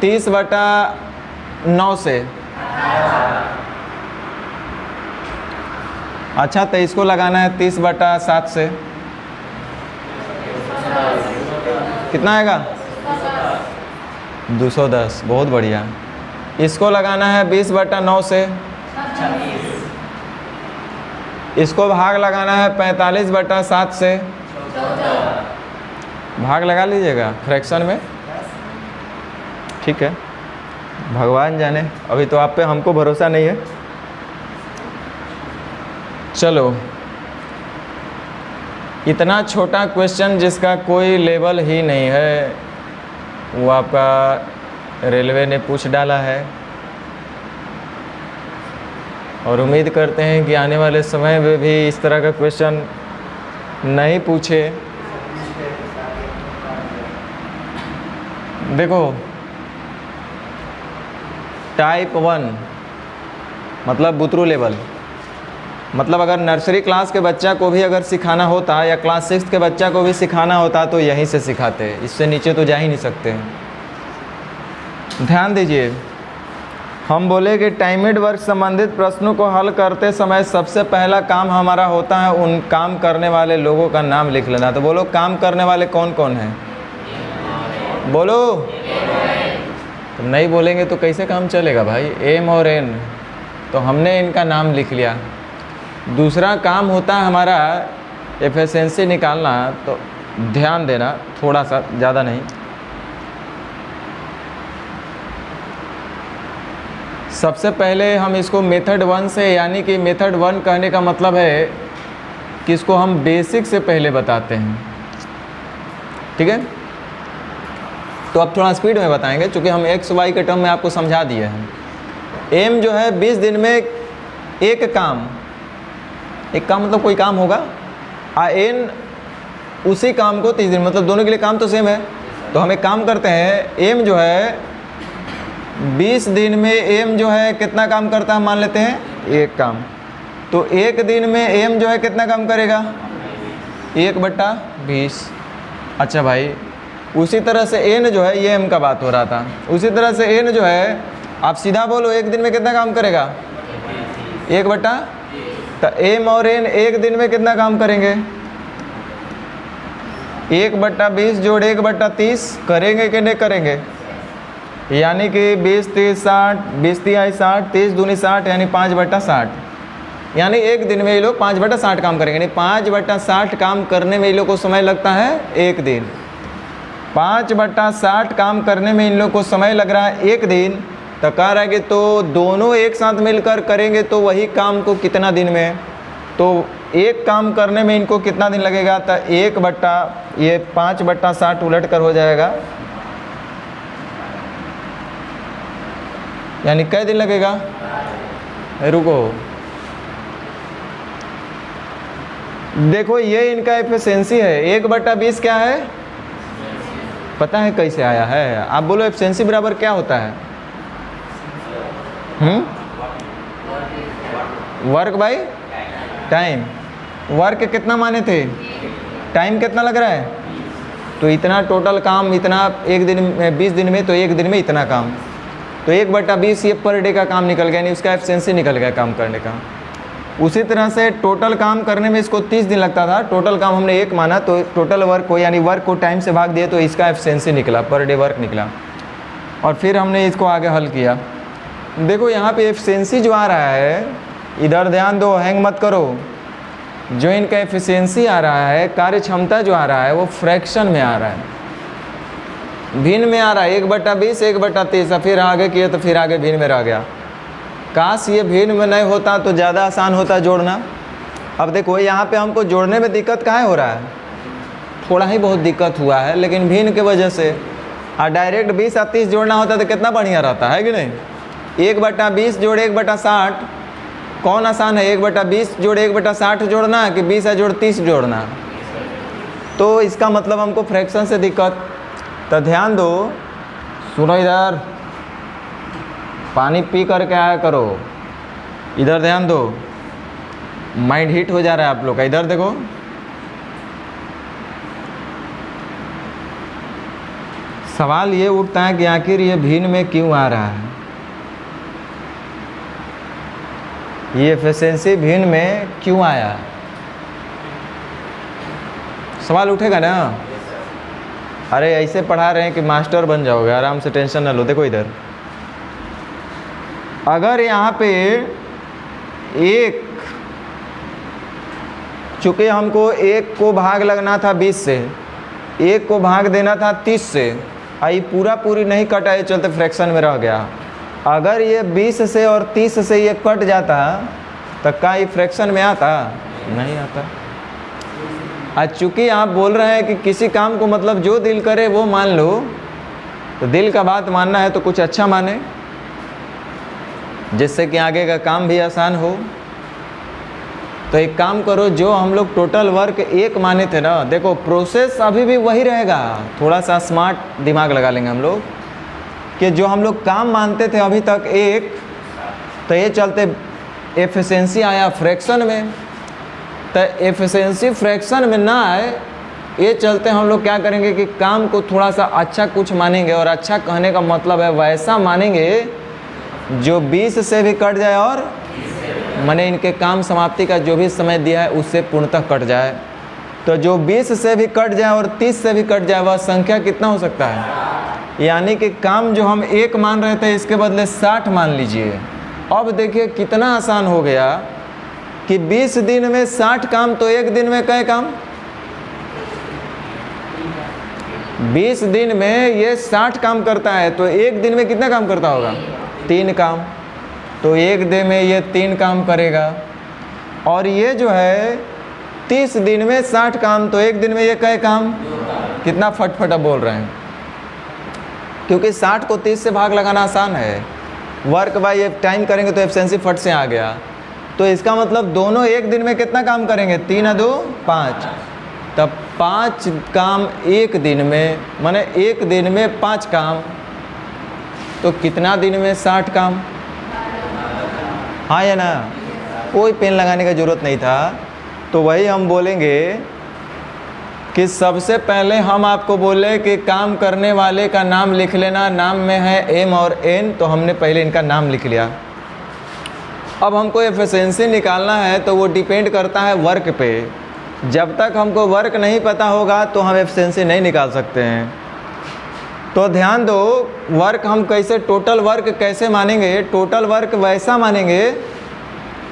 30/9 से। अच्छा, तो इसको लगाना है 30/7 से, कितना आएगा? 210। बहुत बढ़िया। इसको लगाना है 20/9 से, इसको भाग लगाना है 45/7 से। भाग लगा लीजिएगा फ्रैक्शन में, ठीक है? भगवान जाने, अभी तो आप पे हमको भरोसा नहीं है। चलो, इतना छोटा क्वेश्चन जिसका कोई लेवल ही नहीं है, वो आपका रेलवे ने पूछ डाला है। और उम्मीद करते हैं कि आने वाले समय में भी इस तरह का क्वेश्चन नहीं पूछे। देखो, टाइप 1 मतलब बुतरू लेवल, मतलब अगर नर्सरी क्लास के बच्चा को भी अगर सिखाना होता या क्लास 6 के बच्चा को भी सिखाना होता तो यहीं से सिखाते, इससे नीचे तो जा ही नहीं सकते। ध्यान दीजिए, हम बोले कि टाइमेड वर्क संबंधित प्रश्नों को हल करते समय सबसे पहला काम हमारा होता है उन काम करने वाले लोगों का नाम लिख लेना। तो बोलो, काम करने वाले कौन कौन हैं? बोलो। तो नहीं बोलेंगे तो कैसे काम चलेगा भाई? एम और एन, तो हमने इनका नाम लिख लिया। दूसरा काम होता है हमारा एफिशिएंसी निकालना, तो ध्यान देना थोड़ा सा, ज़्यादा नहीं। सबसे पहले हम इसको मेथड 1 से, यानी कि मेथड 1 कहने का मतलब है कि इसको हम बेसिक से पहले बताते हैं, ठीक है? तो अब थोड़ा स्पीड में बताएंगे, क्योंकि हम एक्स वाई के टर्म में आपको समझा दिए हैं। एम जो है 20 दिन में एक काम मतलब कोई काम होगा, एन उसी काम को 30 दिन, मतलब दोनों के लिए काम तो सेम है। तो हम एक काम करते हैं, एम जो है 20 दिन में एम जो है कितना काम करता है, मान लेते हैं एक काम। तो एक दिन में एम जो है कितना काम करेगा? 1/20। अच्छा भाई, उसी तरह से एन जो है, ये एम का बात हो रहा था, उसी तरह से एन जो है, आप सीधा बोलो एक दिन में कितना काम करेगा? 1/। तो एम और एन एक दिन में कितना काम करेंगे? 1/20 जोड़ 1/30 करेंगे कि नहीं करेंगे? यानी कि 20 30 60, 20 तिहाई 60, 30 दूनी 60, यानी 5/60। यानी एक दिन में ये लोग 5/60 काम करेंगे, यानी 5/60 काम करने में इन लोग को समय लगता है एक दिन। 5/60 काम करने में इन लोग को समय लग रहा है एक दिन। तो कह रहा है कि तो दोनों एक साथ मिलकर करेंगे तो वही काम को कितना दिन में, तो एक काम करने में इनको कितना दिन लगेगा? तो 5/60 उलट कर हो जाएगा, यानी कै दिन लगेगा? रुको, देखो ये इनका एफिशिएंसी है। 1/20 क्या है पता है कैसे आया है? आप बोलो एफिशिएंसी बराबर क्या होता है? Work by time. वर्क कितना माने थे, टाइम कितना लग रहा है, तो इतना टोटल काम, इतना एक दिन में 20 दिन में, तो एक दिन में इतना काम, तो 1/20 ये पर डे का काम निकल गया, यानी उसका एफिशिएंसी निकल गया काम करने का। उसी तरह से टोटल काम करने में इसको 30 दिन लगता था, टोटल काम हमने एक माना, तो टोटल वर्क को यानी वर्क को टाइम से भाग दिए तो इसका एफिशिएंसी निकला, पर डे वर्क निकला। और फिर हमने इसको आगे हल किया। देखो यहाँ पे एफिशिएंसी जो आ रहा है, इधर ध्यान दो, हैंग मत करो। जो इनका एफिशिएंसी आ रहा है, कार्य क्षमता जो आ रहा है, वो फ्रैक्शन में आ रहा है, भिन्न में आ रहा है। 1/20 1/30, फिर आगे किए तो फिर आगे भिन्न में रह गया। काश ये भिन्न में नहीं होता तो ज़्यादा आसान होता जोड़ना। अब देखो यहाँ पे हमको जोड़ने में दिक्कत काहे हो रहा है? थोड़ा ही बहुत दिक्कत हुआ है, लेकिन भिन्न के वजह से। और डायरेक्ट 20 और 30 जोड़ना होता तो कितना बढ़िया रहता है कि नहीं? 1/20 जोड़ 1/60 कौन आसान है? 1/20 जोड़ 1/60 जोड़ना कि 20 जोड़ 30 जोड़ना? तो इसका मतलब हमको फ्रैक्शन से दिक्कत। तो ध्यान दो, सुनो इधर, पानी पी करके आया करो। इधर ध्यान दो, माइंड हीट हो जा रहा है आप लोग का। इधर देखो, सवाल ये उठता है कि आखिर ये भिन्न में क्यों आ रहा है? ये एफिशिएंसी भिन्न में क्यों आया? सवाल उठेगा ना? अरे ऐसे पढ़ा रहे हैं कि मास्टर बन जाओगे, आराम से, टेंशन ना लो। देखो इधर, अगर यहाँ पे एक, चूँकि हमको एक को भाग लगना था 20 से, एक को भाग देना था 30 से, आई पूरी नहीं कटा, ये चलते फ्रैक्शन में रह गया। अगर ये 20 से और 30 से ये कट जाता तो क्या ये फ्रैक्शन में आता? नहीं आता। आज चूँकि आप बोल रहे हैं कि किसी काम को मतलब जो दिल करे वो मान लो, तो दिल का बात मानना है तो कुछ अच्छा माने, जिससे कि आगे का काम भी आसान हो। तो एक काम करो, जो हम लोग टोटल वर्क एक माने थे ना, देखो प्रोसेस अभी भी वही रहेगा, थोड़ा सा स्मार्ट दिमाग लगा लेंगे हम लोग, कि जो हम लोग काम मानते थे अभी तक एक, तो ये चलते एफिशिएंसी आया फ्रैक्शन में। तो एफिशिएंसी फ्रैक्शन में ना आए, ये चलते हम लोग क्या करेंगे कि काम को थोड़ा सा अच्छा कुछ मानेंगे। और अच्छा कहने का मतलब है वैसा मानेंगे जो 20 से भी कट जाए और माने इनके काम समाप्ति का जो भी समय दिया है उससे पूर्णतः कट जाए। तो जो 20 से भी कट जाए और 30 से भी कट जाए, वह संख्या कितना हो सकता है? यानी कि काम जो हम एक मान रहे थे इसके बदले 60 मान लीजिए। अब देखिए कितना आसान हो गया कि 20 दिन में 60 काम, तो एक दिन में कै काम? 20 दिन में ये 60 काम करता है, तो एक दिन में कितना काम करता होगा? 3 काम। तो एक दिन में ये 3 काम करेगा। और ये जो है 30 दिन में 60 काम, तो एक दिन में ये कै काम? कितना फटफटा बोल रहे हैं, क्योंकि 60 को 30 से भाग लगाना आसान है। वर्क बाय टाइम करेंगे तो एफिशिएंसी फट से आ गया। तो इसका मतलब दोनों एक दिन में कितना काम करेंगे? 3 और 2 5। तब 5 काम एक दिन में, माने एक दिन में 5 काम, तो कितना दिन में 60 काम? हाँ या ना? कोई पेन लगाने का ज़रूरत नहीं था। तो वही हम बोलेंगे कि सबसे पहले हम आपको बोले कि काम करने वाले का नाम लिख लेना। नाम में है एम और एन, तो हमने पहले इनका नाम लिख लिया। अब हमको एफिशिएंसी निकालना है तो वो डिपेंड करता है वर्क पे। जब तक हमको वर्क नहीं पता होगा तो हम एफिशिएंसी नहीं निकाल सकते हैं। तो ध्यान दो, वर्क हम कैसे, टोटल वर्क कैसे मानेंगे? टोटल वर्क वैसा मानेंगे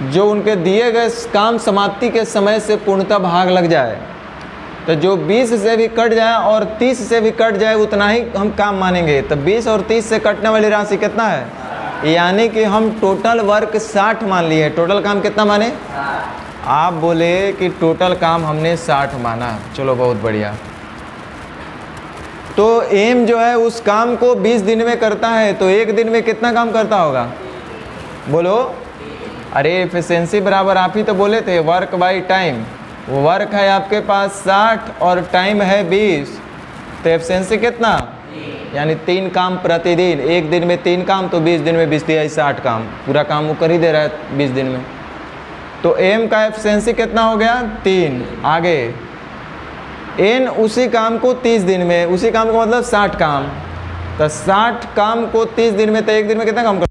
जो उनके दिए गए काम समाप्ति के समय से पूर्णतः भाग लग जाए। तो जो 20 से भी कट जाए और 30 से भी कट जाए उतना ही हम काम मानेंगे। तो 20 और 30 से कटने वाली राशि कितना है? यानी कि हम टोटल वर्क 60 मान लिए। टोटल काम कितना माने? आप बोले कि टोटल काम हमने 60 माना, चलो बहुत बढ़िया। तो एम जो है उस काम को 20 दिन में करता है, तो एक दिन में कितना काम करता होगा? बोलो। अरे एफिशिएंसी बराबर आप ही तो बोले थे वर्क बाई टाइम। वो वर्क है आपके पास 60 और टाइम है 20, तो एफिशिएंसी कितना? यानी 3 काम प्रतिदिन। एक दिन में 3 काम, तो 20 दिन में 20 दिया 60 काम, पूरा काम वो कर ही दे रहा है 20 दिन में। तो एम का एफिशिएंसी कितना हो गया? 3। आगे एन उसी काम को 30 दिन में, उसी काम को मतलब 60 काम, तो 60 काम को 30 दिन में, तो एक दिन में कितना काम कर?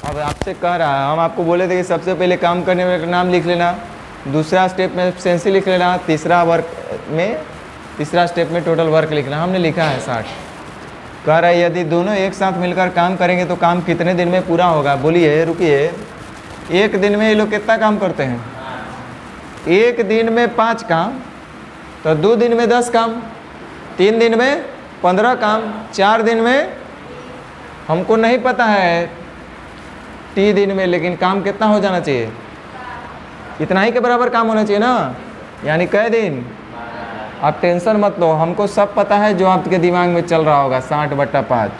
अब आपसे कह रहा है, हम आपको बोले थे कि सबसे पहले काम करने वाले का नाम लिख लेना, दूसरा स्टेप में एफिशिएंसी लिख लेना, तीसरा स्टेप में टोटल वर्क लिखना। हमने लिखा है 60। कह रहा है यदि दोनों एक साथ मिलकर काम करेंगे तो काम कितने दिन में पूरा होगा? बोलिए, रुकिए। एक दिन में ये लोग कितना काम करते हैं? एक दिन में 5 काम, तो 2 दिन में 10 काम, 3 दिन में 15 काम, 4 दिन में हमको नहीं पता है 30 दिन में, लेकिन काम कितना हो जाना चाहिए? इतना ही के बराबर काम होना चाहिए ना। यानी कै दिन? आप टेंशन मत लो, हमको सब पता है जो आपके दिमाग में चल रहा होगा, 60/5।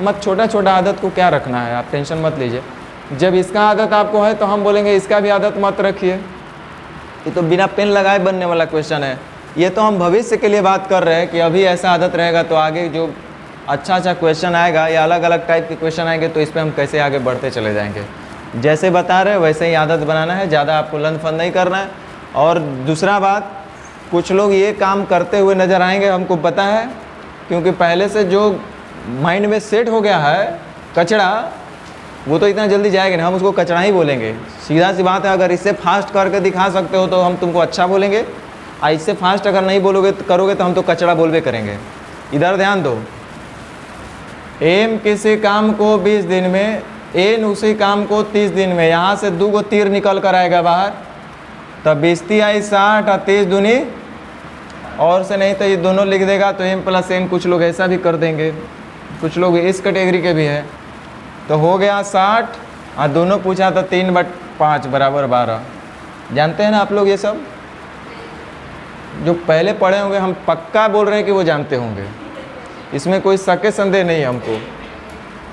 मत छोटा छोटा आदत को क्या रखना है, आप टेंशन मत लीजिए। जब इसका आदत आपको है तो हम बोलेंगे इसका भी आदत मत रखिए। ये तो बिना पेन लगाए बनने वाला क्वेश्चन है। ये तो हम भविष्य के लिए बात कर रहे हैं कि अभी ऐसा आदत रहेगा तो आगे जो अच्छा क्वेश्चन आएगा या अलग अलग टाइप के क्वेश्चन आएंगे तो इस पर हम कैसे आगे बढ़ते चले जाएंगे। जैसे बता रहे वैसे ही आदत बनाना है, ज़्यादा आपको लन फन नहीं करना है। और दूसरा बात, कुछ लोग ये काम करते हुए नज़र आएंगे, हमको पता है, क्योंकि पहले से जो माइंड में सेट हो गया है कचड़ा, वो तो इतना जल्दी जाएगा नहीं, हम उसको कचड़ा ही बोलेंगे। सीधा सी बात है, अगर इससे फास्ट करके दिखा सकते हो तो हम तुमको अच्छा बोलेंगे, और इससे फास्ट अगर नहीं बोलोगे तो करोगे तो हम तो कचड़ा बोलबे करेंगे। इधर ध्यान दो, एम किसी काम को 20 दिन में, एन उसी काम को 30 दिन में। यहाँ से 2 गो तीर निकल कर आएगा बाहर, तब 20 आई 60 और 30 दूनी, और से नहीं तो ये दोनों लिख देगा तो एम प्लस एन। कुछ लोग ऐसा भी कर देंगे, कुछ लोग इस कैटेगरी के भी है। तो हो गया 60 और दोनों पूछा था 3/5 बराबर 12। जानते हैं ना आप लोग ये सब? जो पहले पढ़े होंगे, हम पक्का बोल रहे हैं कि वो जानते होंगे, इसमें कोई शक संदेह नहीं हमको।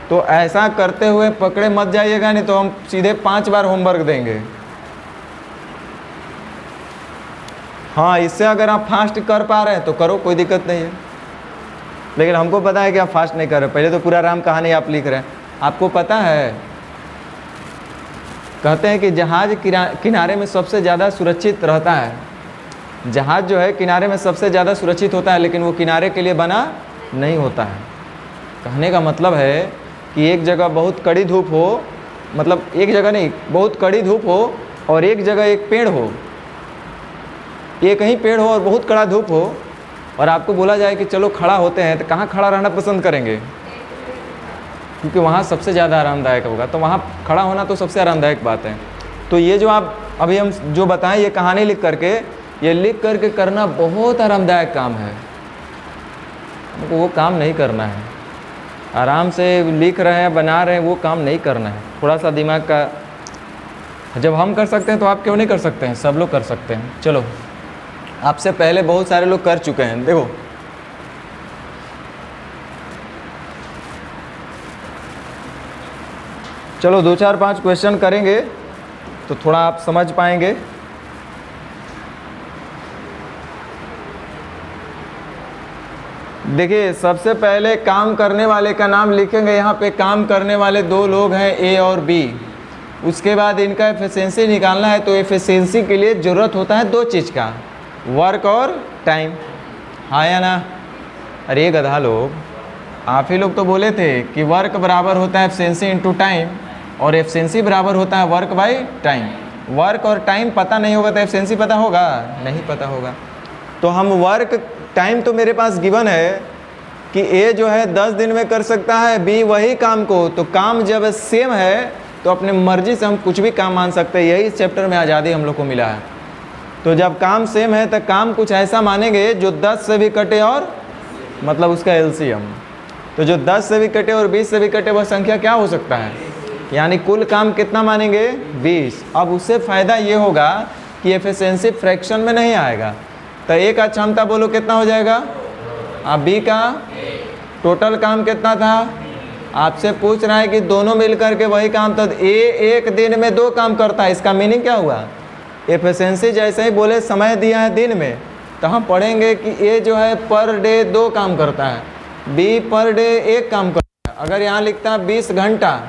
तो ऐसा करते हुए पकड़े मत जाइएगा, नहीं तो हम सीधे 5 बार होमवर्क देंगे। हाँ, इससे अगर आप फास्ट कर पा रहे हैं तो करो, कोई दिक्कत नहीं है। लेकिन हमको पता है कि आप फास्ट नहीं कर रहे। पहले तो पूरा राम कहानी आप लिख रहे हैं। आपको पता है, कहते हैं कि जहाज किनारे में सबसे ज़्यादा सुरक्षित रहता है। जहाज जो है किनारे में सबसे ज़्यादा सुरक्षित होता है, लेकिन वो किनारे के लिए बना नहीं होता है। कहने का मतलब है कि एक जगह बहुत कड़ी धूप हो, मतलब एक जगह नहीं, बहुत कड़ी धूप हो, और एक जगह एक पेड़ हो, एक ही पेड़ हो और बहुत कड़ा धूप हो, और आपको बोला जाए कि चलो खड़ा होते हैं, तो कहाँ खड़ा रहना पसंद करेंगे? क्योंकि वहाँ सबसे ज़्यादा आरामदायक होगा। तो वहाँ खड़ा होना तो सबसे आरामदायक बात है। तो ये जो आप अभी हम जो बताएं, ये कहानी लिख करके, ये लिख करके करना बहुत आरामदायक काम है। हमको वो काम नहीं करना है, आराम से लिख रहे हैं, बना रहे हैं, वो काम नहीं करना है। थोड़ा सा दिमाग का, जब हम कर सकते हैं तो आप क्यों नहीं कर सकते हैं? सब लोग कर सकते हैं। चलो, आपसे पहले बहुत सारे लोग कर चुके हैं। देखो, चलो 2 4 5 क्वेश्चन करेंगे तो थोड़ा आप समझ पाएंगे। देखिए, सबसे पहले काम करने वाले का नाम लिखेंगे। यहाँ पे काम करने वाले 2 लोग हैं, ए और बी। उसके बाद इनका एफिशिएंसी निकालना है। तो एफिशिएंसी के लिए ज़रूरत होता है 2 चीज़ का, वर्क और टाइम। हाँ या ना? अरे ये गधा लोग, आप ही लोग तो बोले थे कि वर्क बराबर होता है एफिशिएंसी इनटू टाइम और एफिशिएंसी बराबर होता है वर्क बाय टाइम। वर्क और टाइम पता नहीं होगा तो एफिशिएंसी पता होगा? नहीं पता होगा। तो हम वर्क टाइम तो मेरे पास गिवन है कि ए जो है 10 दिन में कर सकता है बी वही काम को, तो काम जब सेम है तो अपने मर्जी से हम कुछ भी काम मान सकते हैं। यही इस चैप्टर में आज़ादी हम लोग को मिला है। तो जब काम सेम है तो काम कुछ ऐसा मानेंगे जो 10 से भी कटे और मतलब उसका एलसीएम। तो जो 10 से भी कटे और 20 से भी कटे वह संख्या क्या हो सकता है, यानी कुल काम कितना मानेंगे 20। अब उससे फ़ायदा ये होगा कि एफिशिएंसी फ्रैक्शन में नहीं आएगा। तो ए का क्षमता बोलो कितना हो जाएगा, अब बी का टोटल काम कितना था, आपसे पूछ रहा है कि दोनों मिलकर के वही काम, तो ए एक दिन में 2 काम करता है। इसका मीनिंग क्या हुआ, एफिशिएंसी जैसे ही बोले समय दिया है दिन में, तो हम पढ़ेंगे कि ए जो है पर डे 2 काम करता है, बी पर डे 1 काम करता है। अगर यहाँ लिखता है 20 घंटा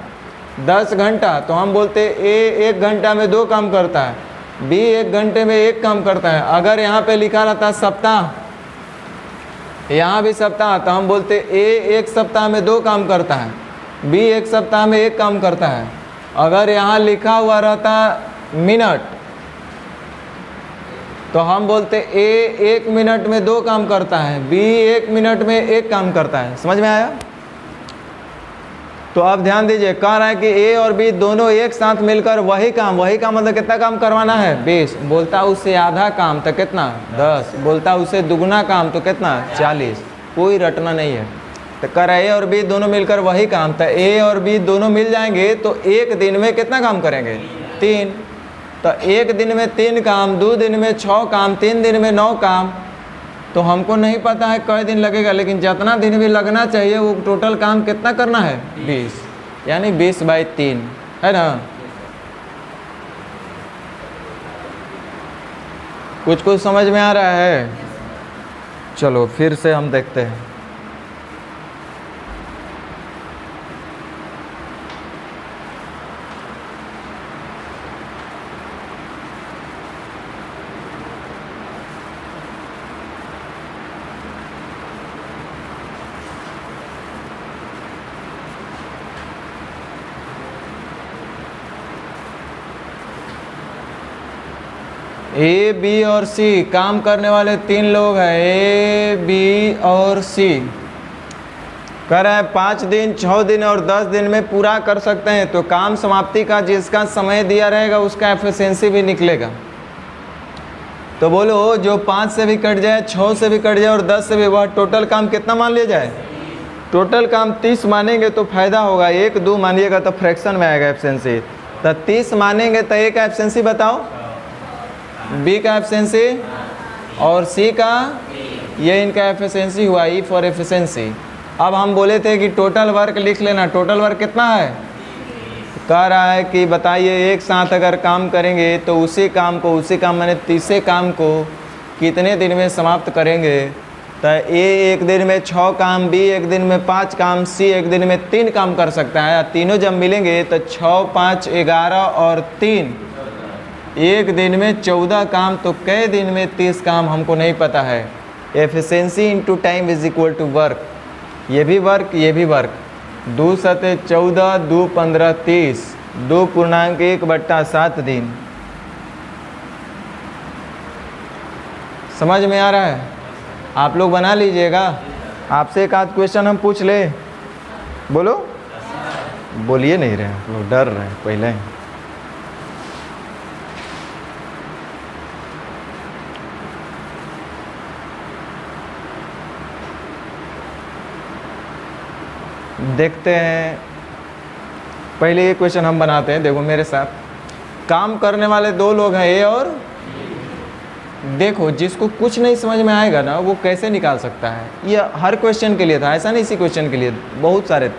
10 घंटा, तो हम बोलते ए 1 घंटा में 2 काम करता है, बी 1 घंटे में 1 काम करता है। अगर यहाँ पे लिखा रहता सप्ताह, यहाँ भी सप्ताह, तो हम बोलते ए 1 सप्ताह में 2 काम करता है, बी 1 सप्ताह में 1 काम करता है। अगर यहाँ लिखा हुआ रहता मिनट, तो हम बोलते ए 1 मिनट में 2 काम करता है, बी 1 मिनट में 1 काम करता है। समझ में आया? तो अब ध्यान दीजिए, कह रहा है कि ए और बी दोनों एक साथ मिलकर वही काम मतलब कितना काम करवाना है 20। बोलता उससे आधा काम तो कितना 10, बोलता उससे दुगना काम तो कितना 40। कोई रटना नहीं है। तो कह रहा है ए और बी दोनों मिलकर वही काम, तो ए और बी दोनों मिल जाएंगे तो एक दिन में कितना काम करेंगे 3। तो एक दिन में 3 काम, 2 दिन में 6 काम, 3 दिन में 9 काम। तो हमको नहीं पता है कई दिन लगेगा, लेकिन जितना दिन भी लगना चाहिए वो टोटल काम कितना करना है 20, यानी 20/3 है ना। कुछ समझ में आ रहा है? चलो फिर से हम देखते हैं। ए बी और सी काम करने वाले 3 लोग हैं, ए बी और सी। कह रहा है 5 दिन 6 दिन और 10 दिन में पूरा कर सकते हैं। तो काम समाप्ति का जिसका समय दिया रहेगा उसका एफिशिएंसी भी निकलेगा। तो बोलो जो 5 से भी कट जाए, 6 से भी कट जाए और 10 से भी, वह टोटल काम कितना मान लिया जाए, टोटल काम 30 मानेंगे तो फायदा होगा। 1 2 मानिएगा तो फ्रैक्शन में आएगा एफिशिएंसी। तो 30 मानेंगे तो ए का एफिशिएंसी बताओ, बी का एफिशिएंसी और सी का, ये इनका एफिशिएंसी हुआ, ई फॉर एफिशिएंसी। अब हम बोले थे कि टोटल वर्क लिख लेना। टोटल वर्क कितना है, कह रहा है कि बताइए एक साथ अगर काम करेंगे तो उसी काम मैंने 30 काम को कितने दिन में समाप्त करेंगे। तो ए 1 दिन में 6 काम, बी 1 दिन में 5 काम, सी 1 दिन में 3 काम कर सकता है। तीनों जब मिलेंगे तो 6 5 11 और 3, 1 दिन में 14 काम। तो कई दिन में 30 काम हमको नहीं पता है। Efficiency into time is equal to work, ये भी वर्क ये भी वर्क। 2 सते 14, 2 15 30, 2.1/7 दिन। समझ में आ रहा है? आप लोग बना लीजिएगा। आपसे एक आध क्वेश्चन हम पूछ ले, बोलो। बोलिए नहीं रहे आप लोग, डर रहे हैं पहले। देखते हैं, पहले ये क्वेश्चन हम बनाते हैं। देखो मेरे साथ, काम करने वाले 2 लोग हैं ए और, देखो जिसको कुछ नहीं समझ में आएगा ना वो कैसे निकाल सकता है। ये हर क्वेश्चन के लिए था, ऐसा नहीं इसी क्वेश्चन के लिए, बहुत सारे।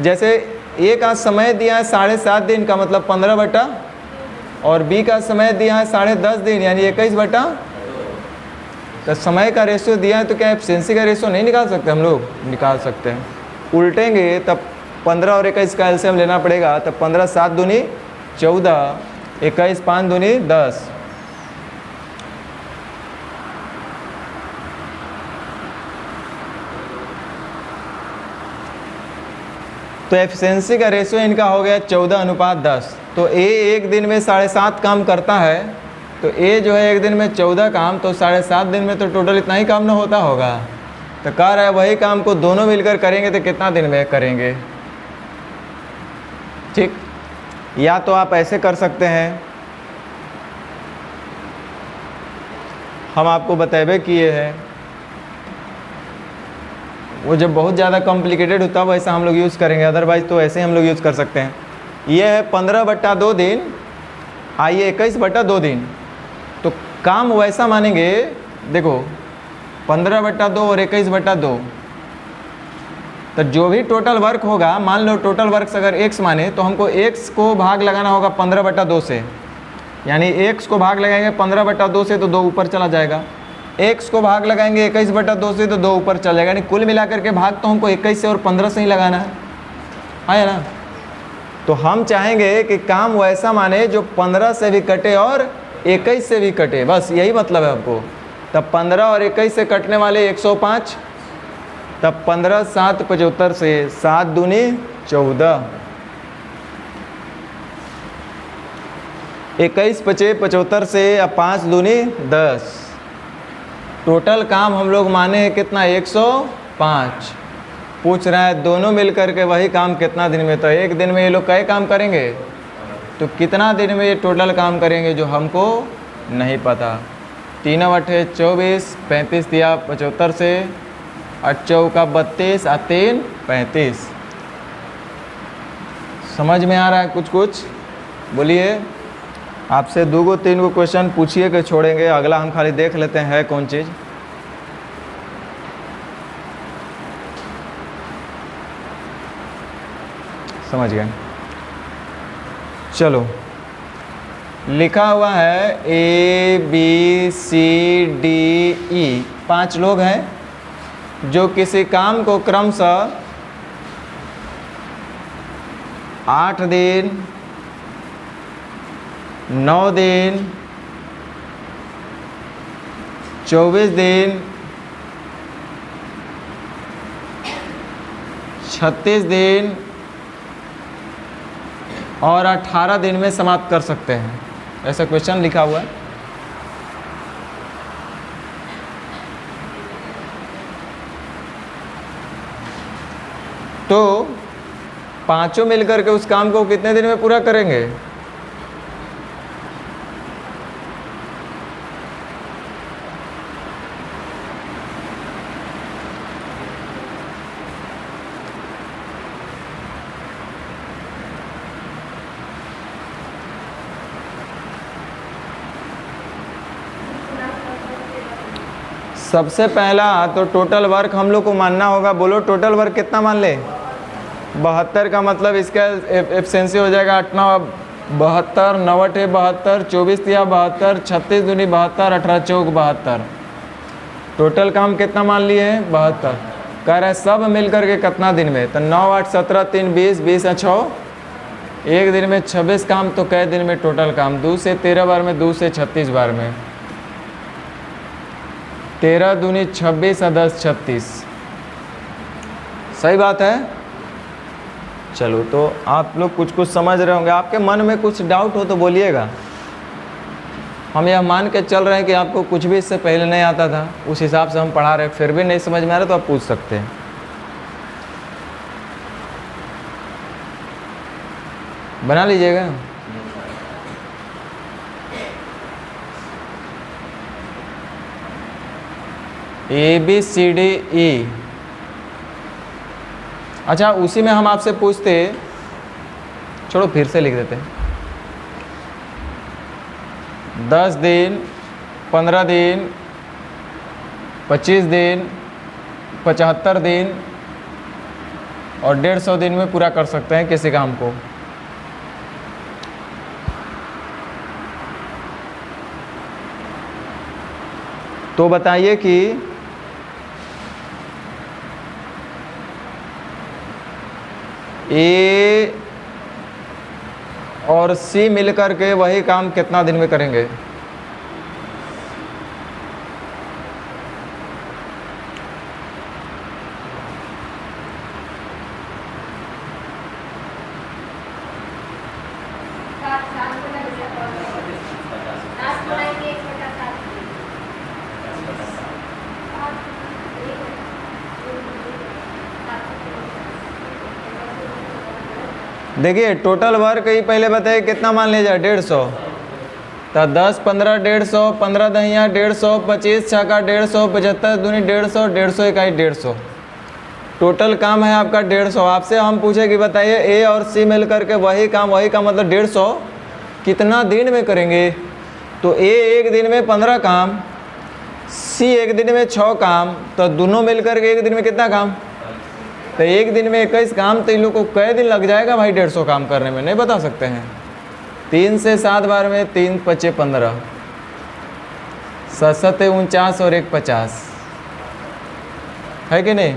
जैसे ए का समय दिया है 7.5 दिन का मतलब 15 बटा, और बी का समय दिया है 10.5 दिन यानी 21/। तो समय का रेशियो दिया है तो क्या एफिशिएंसी का रेशियो नहीं निकाल सकते हम लोग? निकाल सकते हैं। उल्टेंगे तब 15 और 21 का एलसीएम लेना पड़ेगा। तब 15 7 दूनी 14, 21 5 दूनी 10। तो एफिशिएंसी का रेशियो इनका हो गया 14:10। तो ए एक दिन में 7.5 काम करता है, तो ए जो है एक दिन में 14 काम, तो 7.5 दिन में तो टोटल इतना ही काम ना होता होगा। तो कह रहा है वही काम को दोनों मिलकर करेंगे तो कितना दिन में करेंगे। ठीक, या तो आप ऐसे कर सकते हैं, हम आपको बतेबे किए हैं, वो जब बहुत ज़्यादा कॉम्प्लिकेटेड होता है वैसा हम लोग यूज़ करेंगे, अदरवाइज़ तो ऐसे हम लोग यूज़ कर सकते हैं। ये है 15/2 दिन, आइए 21/2 दिन। तो काम वैसा मानेंगे, देखो 15/2 और 21/2, तो जो भी टोटल वर्क होगा, मान लो टोटल वर्क अगर x माने तो हमको x को भाग लगाना होगा 15/2 से, यानी x को भाग लगाएंगे 15/2 से तो 2 ऊपर चला जाएगा, x को भाग लगाएंगे 21/2 से तो 2 ऊपर चला जाएगा, यानी कुल मिलाकर के भाग तो हमको 21 से और 15 से ही लगाना है ना। तो हम चाहेंगे कि काम वैसा माने जो 15 से भी कटे और 21 से भी कटे, बस यही मतलब है आपको। तब 15 और 21 से कटने वाले 105, तब 15 7 75 से 7 दूनी 14, 21 5 75 से अब 5 दूनी 10। टोटल काम हम लोग माने हैं कितना, 105। पूछ रहा है दोनों मिलकर के वही काम कितना दिन में, तो एक दिन में ये लोग कई काम करेंगे, तो कितना दिन में ये टोटल काम करेंगे जो हमको नहीं पता। 3 8 24, 35 दिया 75 से, 8 चौका 32, 8 3 35। समझ में आ रहा है कुछ? बोलिए। आपसे 2 3 क्वेश्चन पूछिए कि छोड़ेंगे, अगला हम खाली देख लेते हैं कौन चीज़। समझ गए? चलो, लिखा हुआ है ABCDE, 5 लोग हैं जो किसी काम को क्रमशः 8 दिन, 9 दिन, 24 दिन, 36 दिन और 18 दिन में समाप्त कर सकते हैं, ऐसा क्वेश्चन लिखा हुआ है। तो पांचों मिलकर के उस काम को कितने दिन में पूरा करेंगे? सबसे पहला तो टोटल वर्क हम लोग को मानना होगा। बोलो टोटल वर्क कितना मान ले? 72 का मतलब इसका एफिशिएंसी हो जाएगा 8 9 72, 9 8 72, 24 3 72, 36 दूनी 72, 18 चौक 72। टोटल काम कितना मान लिए हैं? 72। कह रहा है सब मिलकर के कितना दिन में? तो 9 8 17 3 20, 20 6, एक दिन में 26 काम। तो कै दिन में टोटल काम? 2 से 13 बार में, 2 से 36 बार में, 13 दूनी 26 और 10 36। सही बात है। चलो, तो आप लोग कुछ समझ रहे होंगे। आपके मन में कुछ डाउट हो तो बोलिएगा। हम यह मान के चल रहे हैं कि आपको कुछ भी इससे पहले नहीं आता था, उस हिसाब से हम पढ़ा रहे हैं। फिर भी नहीं समझ में आ रहा तो आप पूछ सकते हैं। बना लीजिएगा। ABCDE। अच्छा, उसी में हम आपसे पूछते, छोड़ो फिर से लिख देते हैं। 10 दिन, 15 दिन, 25 दिन, 75 दिन और 150 दिन में पूरा कर सकते हैं किसी काम को। तो बताइए कि ए और सी मिलकर के वही काम कितना दिन में करेंगे? देखिए टोटल वर्क ही पहले बताइए कितना मान लिया जाए 150, तो 10 15 150, 15 दहिया 150, 25 छक्का 150, 75 दूनी 150, 150 इकाई 150, टोटल काम है आपका 150। आपसे हम पूछे कि बताइए ए और सी मिल करके वही काम मतलब 150 कितना दिन में करेंगे, तो ए एक दिन में 15 काम, सी एक दिन में 6 काम, तो दोनों मिलकर के एक दिन में कितना काम, तो एक दिन में 21 काम, तो इन लोग को कई दिन लग जाएगा भाई 150 काम करने में, नहीं बता सकते हैं। 3 से 7 बार में 3 पचे 15, 7 7 49 और 1 50, है कि नहीं।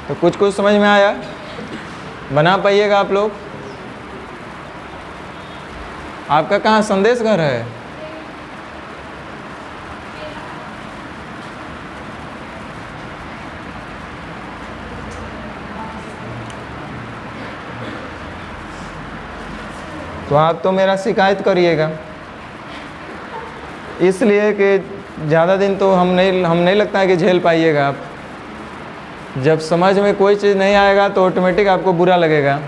तो कुछ कुछ समझ में आया, बना पाइएगा आप लोग। आपका कहाँ संदेश घर है? तो आप तो मेरा शिकायत करिएगा, इसलिए कि ज़्यादा दिन तो हम नहीं लगता है कि झेल पाइएगा आप। जब समझ में कोई चीज़ नहीं आएगा तो ऑटोमेटिक आपको बुरा लगेगा,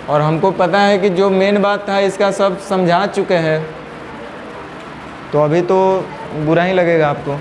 और हमको पता है कि जो मेन बात था इसका सब समझा चुके हैं, तो अभी तो बुरा ही लगेगा आपको।